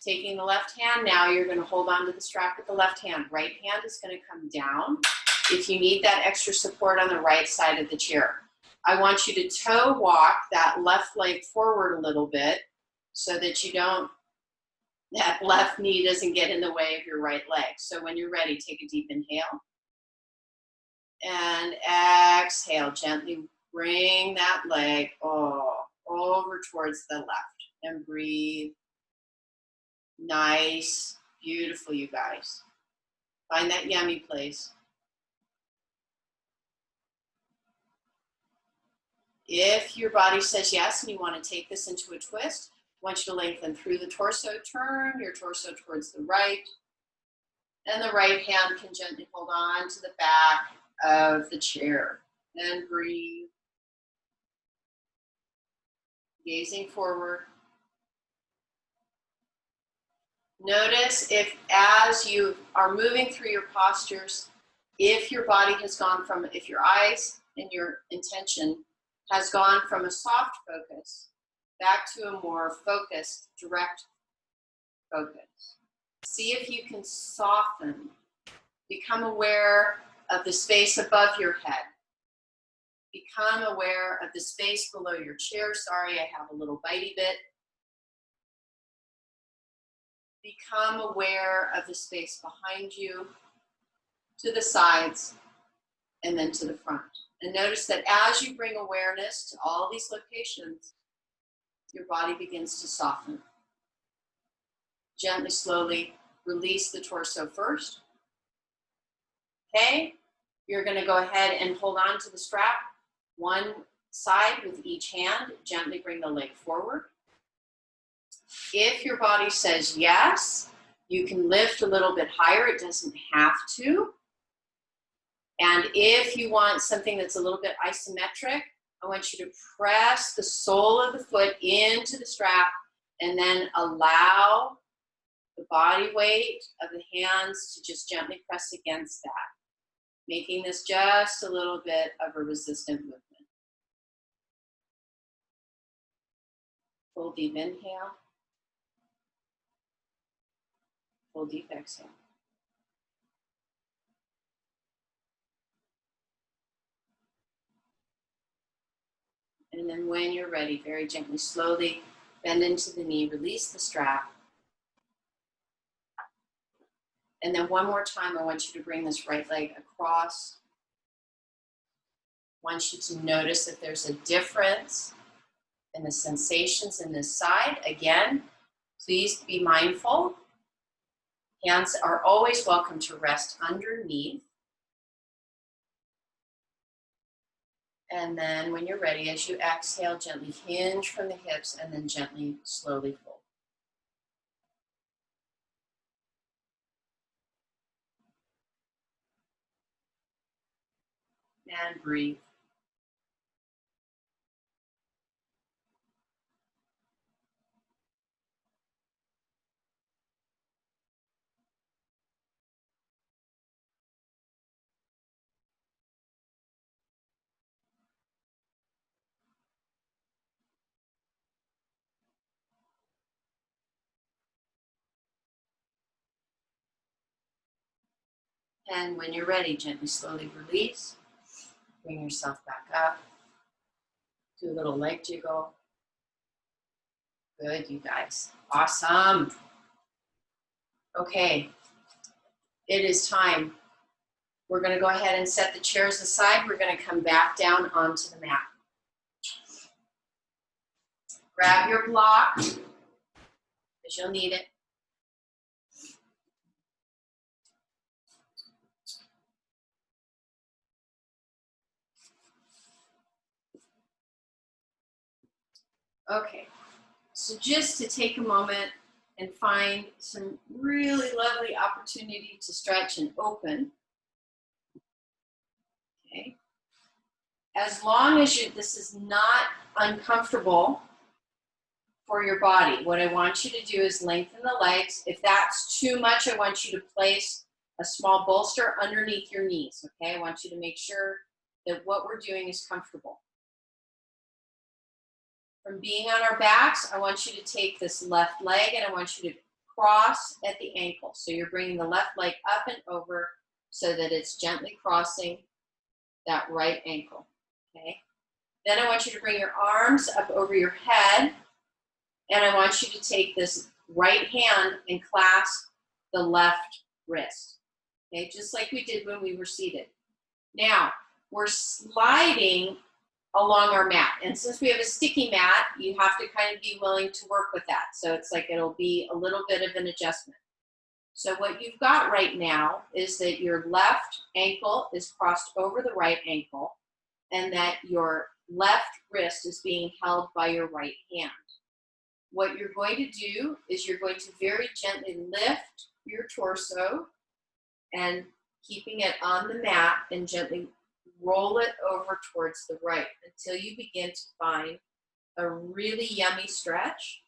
Taking the left hand, now you're going to hold on to the strap with the left hand. Right hand is going to come down. If you need that extra support on the right side of the chair, I want you to toe walk that left leg forward a little bit so that that left knee doesn't get in the way of your right leg. So when you're ready, take a deep inhale. And exhale, gently bring that leg over towards the left and breathe. Nice, beautiful, you guys. Find that yummy place. If your body says yes and you want to take this into a twist, I want you to lengthen through the torso, turn your torso towards the right, and the right hand can gently hold on to the back of the chair. And breathe. Gazing forward. Notice if as you are moving through your postures, if your body has gone from, if your eyes and your intention has gone from a soft focus back to a more focused, direct focus. See if you can soften, become aware of the space above your head. Become aware of the space below your chair. Sorry, I have a little bitey bit. Become aware of the space behind you, to the sides, and then to the front. And notice that as you bring awareness to all these locations, your body begins to soften. Gently, slowly release the torso first. Okay, you're going to go ahead and hold on to the strap, one side with each hand. Gently bring the leg forward. If your body says yes, You can lift a little bit higher, it doesn't have to. And if you want something that's a little bit isometric, I want you to press the sole of the foot into the strap and then allow the body weight of the hands to just gently press against that, making this just a little bit of a resistant movement. Full deep inhale. Full deep exhale. And then when you're ready, very gently, slowly bend into the knee, release the strap. And then one more time, I want you to bring this right leg across. I want you to notice if there's a difference in the sensations in this side. Again, please be mindful. Hands are always welcome to rest underneath. And then when you're ready, as you exhale, gently hinge from the hips and then gently, slowly fold. And breathe. And when you're ready, gently, slowly release. Bring yourself back up. Do a little leg jiggle. Good, you guys. Awesome. Okay, it is time. We're going to go ahead and set the chairs aside. We're going to come back down onto the mat. Grab your block, because you'll need it. Okay, so just to take a moment and find some really lovely opportunity to stretch and open. Okay. As long as this is not uncomfortable for your body, what I want you to do is lengthen the legs. If that's too much, I want you to place a small bolster underneath your knees, okay? I want you to make sure that what we're doing is comfortable. From being on our backs, I want you to take this left leg and I want you to cross at the ankle. So you're bringing the left leg up and over so that it's gently crossing that right ankle, okay? Then I want you to bring your arms up over your head and I want you to take this right hand and clasp the left wrist, okay? Just like we did when we were seated. Now, we're sliding along our mat. And since we have a sticky mat, you have to kind of be willing to work with that. So it's like it'll be a little bit of an adjustment. So what you've got right now is that your left ankle is crossed over the right ankle and that your left wrist is being held by your right hand. What you're going to do is you're going to very gently lift your torso and keeping it on the mat and gently roll it over towards the right until you begin to find a really yummy stretch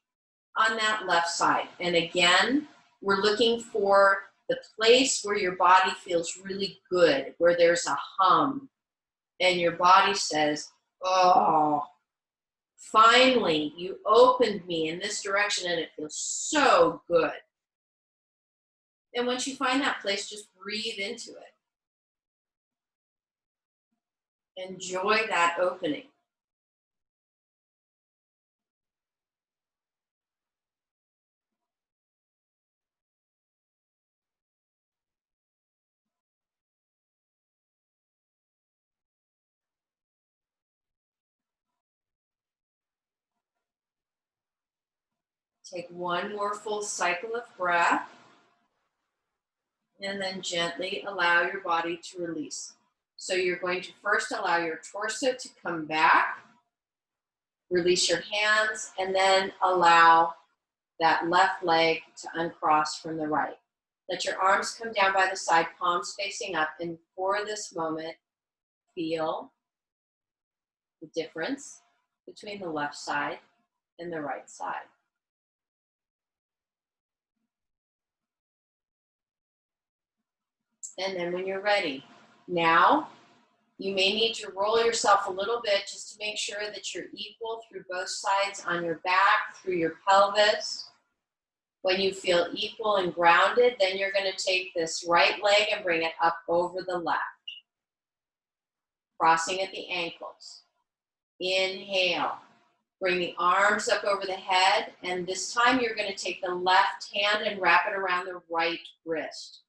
on that left side. And again, we're looking for the place where your body feels really good, where there's a hum, and your body says, oh, finally, you opened me in this direction and it feels so good. And once you find that place, just breathe into it. Enjoy that opening. Take one more full cycle of breath, and then gently allow your body to release. So you're going to first allow your torso to come back, release your hands, and then allow that left leg to uncross from the right. Let your arms come down by the side, palms facing up, and for this moment, feel the difference between the left side and the right side. And then when you're ready, now you may need to roll yourself a little bit just to make sure that you're equal through both sides on your back, through your pelvis. When you feel equal and grounded, then you're going to take this right leg and bring it up over the left, crossing at the ankles. Inhale. Bring the arms up over the head, and this time you're going to take the left hand and wrap it around the right wrist.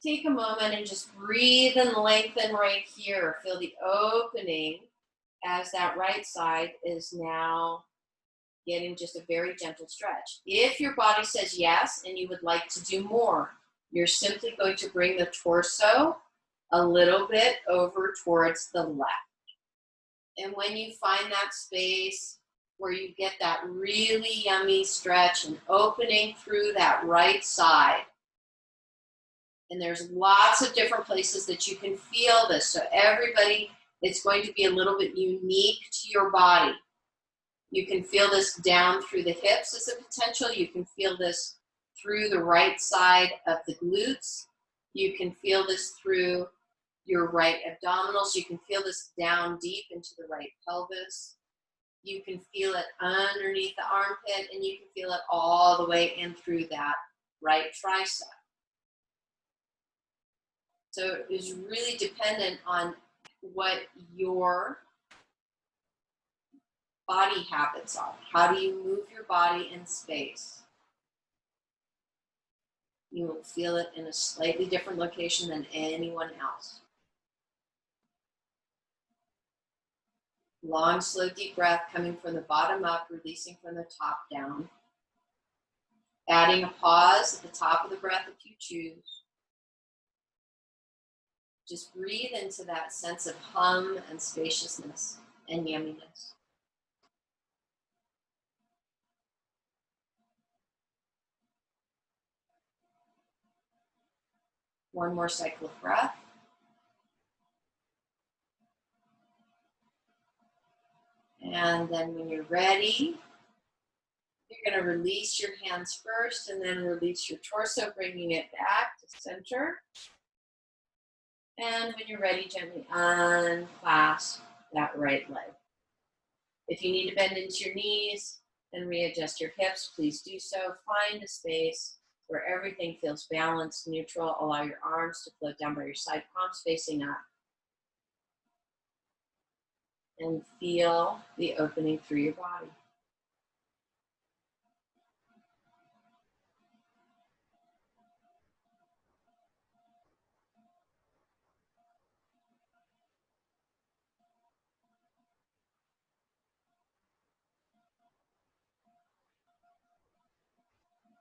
Take a moment and just breathe and lengthen right here. Feel the opening as that right side is now getting just a very gentle stretch. If your body says yes and you would like to do more, you're simply going to bring the torso a little bit over towards the left. And when you find that space where you get that really yummy stretch and opening through that right side, and there's lots of different places that you can feel this. So everybody, it's going to be a little bit unique to your body. You can feel this down through the hips as a potential. You can feel this through the right side of the glutes. You can feel this through your right abdominals. You can feel this down deep into the right pelvis. You can feel it underneath the armpit, and you can feel it all the way in through that right tricep. So it is really dependent on what your body habits are. How do you move your body in space? You will feel it in a slightly different location than anyone else. Long, slow, deep breath coming from the bottom up, releasing from the top down. Adding a pause at the top of the breath if you choose. Just breathe into that sense of hum and spaciousness and yumminess. One more cycle of breath. And then when you're ready, you're going to release your hands first and then release your torso, bringing it back to center. And when you're ready, gently unclasp that right leg. If you need to bend into your knees and readjust your hips, please do so. Find a space where everything feels balanced, neutral. Allow your arms to float down by your side, palms facing up. And feel the opening through your body.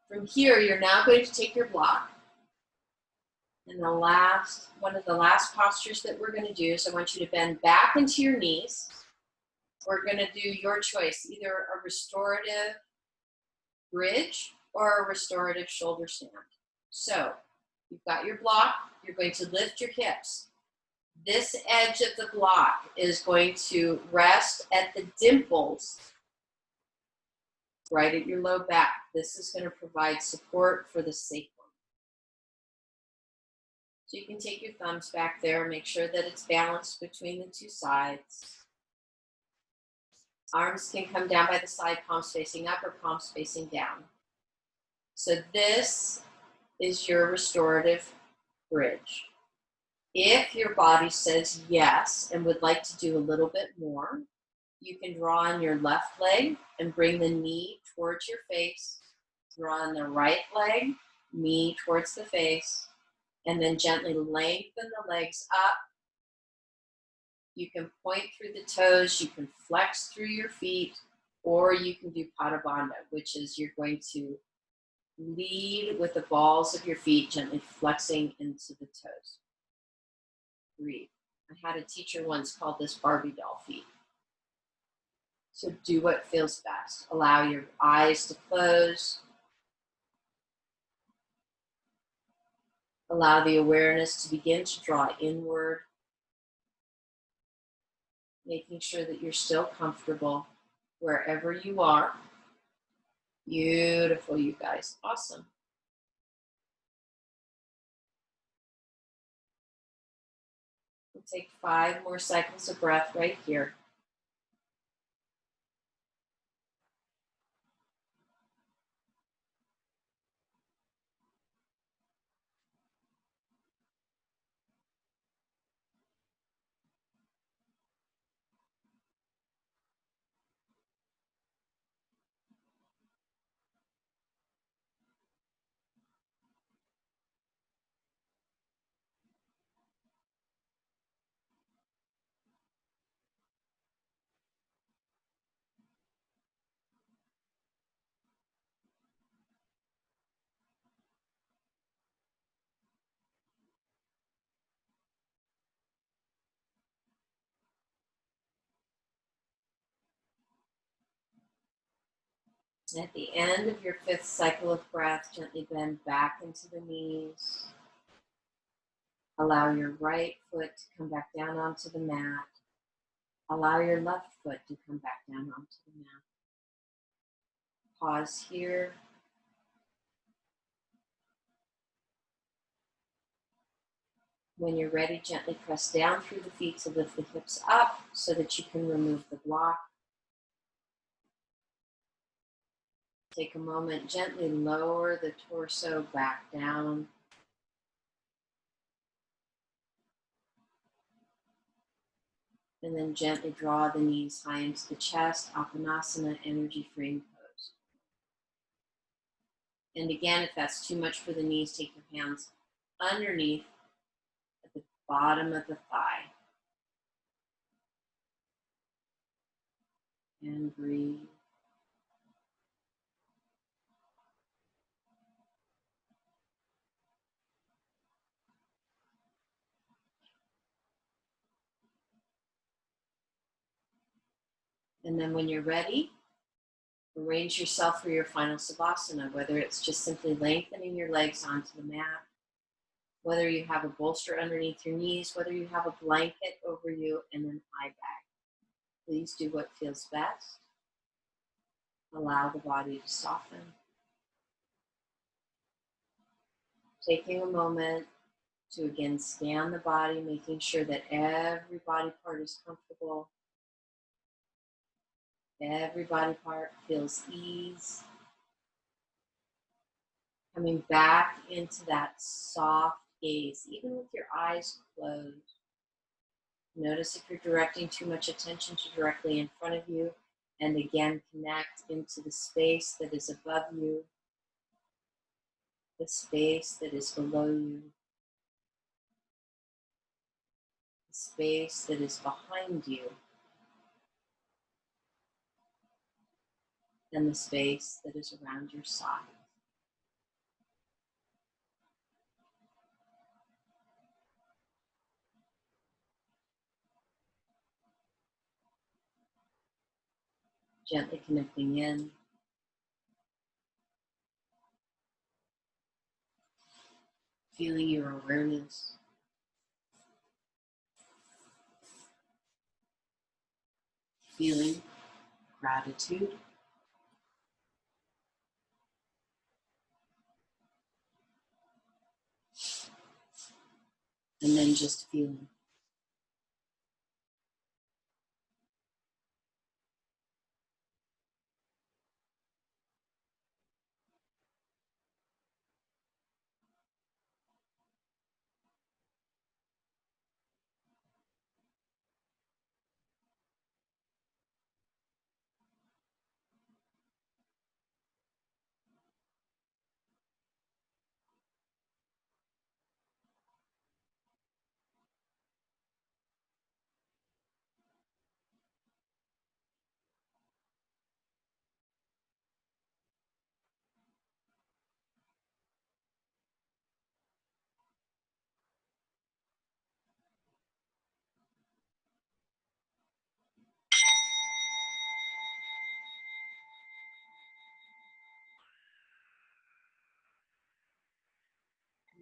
From here, you're now going to take your block. And one of the last postures that we're going to do is I want you to bend back into your knees. We're going to do your choice, either a restorative bridge or a restorative shoulder stand. So you've got your block. You're going to lift your hips. This edge of the block is going to rest at the dimples right at your low back. This is going to provide support for the sacrum. So you can take your thumbs back there, make sure that it's balanced between the two sides. Arms can come down by the side, palms facing up or palms facing down. So this is your restorative bridge. If your body says yes and would like to do a little bit more, you can draw on your left leg and bring the knee towards your face. Draw on the right leg, knee towards the face, and then gently lengthen the legs up. You can point through the toes, you can flex through your feet, or you can do Pada Bandha, which is you're going to lead with the balls of your feet gently flexing into the toes. Breathe. I had a teacher once called this Barbie doll feet. So do what feels best. Allow your eyes to close. Allow the awareness to begin to draw inward, making sure that you're still comfortable wherever you are. Beautiful, you guys. Awesome. We'll take 5 more cycles of breath right here. At the end of your 5th cycle of breath, gently bend back into the knees. Allow your right foot to come back down onto the mat. Allow your left foot to come back down onto the mat. Pause here. When you're ready, gently press down through the feet to lift the hips up so that you can remove the block. Take a moment, gently lower the torso back down. And then gently draw the knees high into the chest, Apanasana, energy freeing pose. And again, if that's too much for the knees, take your hands underneath at the bottom of the thigh. And breathe. And then when you're ready, arrange yourself for your final Savasana, whether it's just simply lengthening your legs onto the mat, whether you have a bolster underneath your knees, whether you have a blanket over you and an eye bag. Please do what feels best. Allow the body to soften. Taking a moment to again scan the body, making sure that every body part is comfortable. Every body part feels ease. Coming back into that soft gaze, even with your eyes closed. Notice if you're directing too much attention to directly in front of you, and again connect into the space that is above you, the space that is below you, the space that is behind you, and the space that is around your side. Gently connecting in. Feeling your awareness. Feeling gratitude. And then just feeling.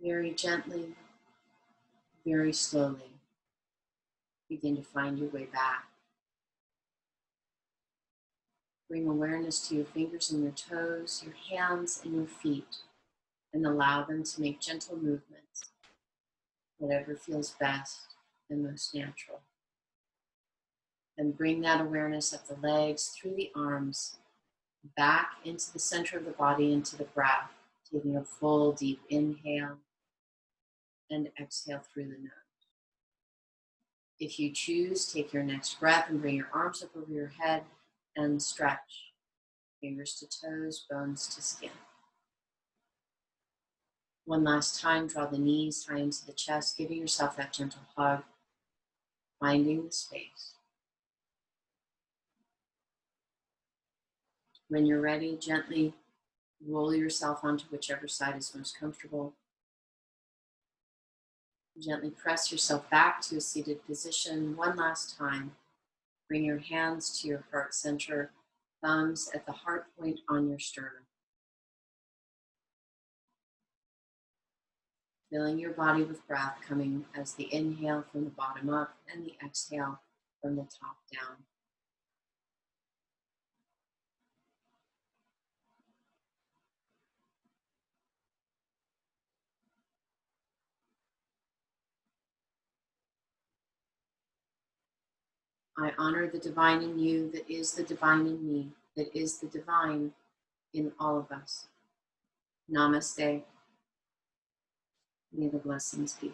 Very gently, very slowly, begin to find your way back. Bring awareness to your fingers and your toes, your hands and your feet, and allow them to make gentle movements, whatever feels best and most natural. Then bring that awareness up the legs, through the arms, back into the center of the body, into the breath, taking a full deep inhale and exhale through the nose. If you choose, take your next breath and bring your arms up over your head and stretch. Fingers to toes, bones to skin. One last time, draw the knees high into the chest, giving yourself that gentle hug, finding the space. When you're ready, gently roll yourself onto whichever side is most comfortable. Gently press yourself back to a seated position. One last time, bring your hands to your heart center, thumbs at the heart point on your sternum. Filling your body with breath, coming as the inhale from the bottom up and the exhale from the top down. I honor the divine in you that is the divine in me, that is the divine in all of us. Namaste. May the blessings be.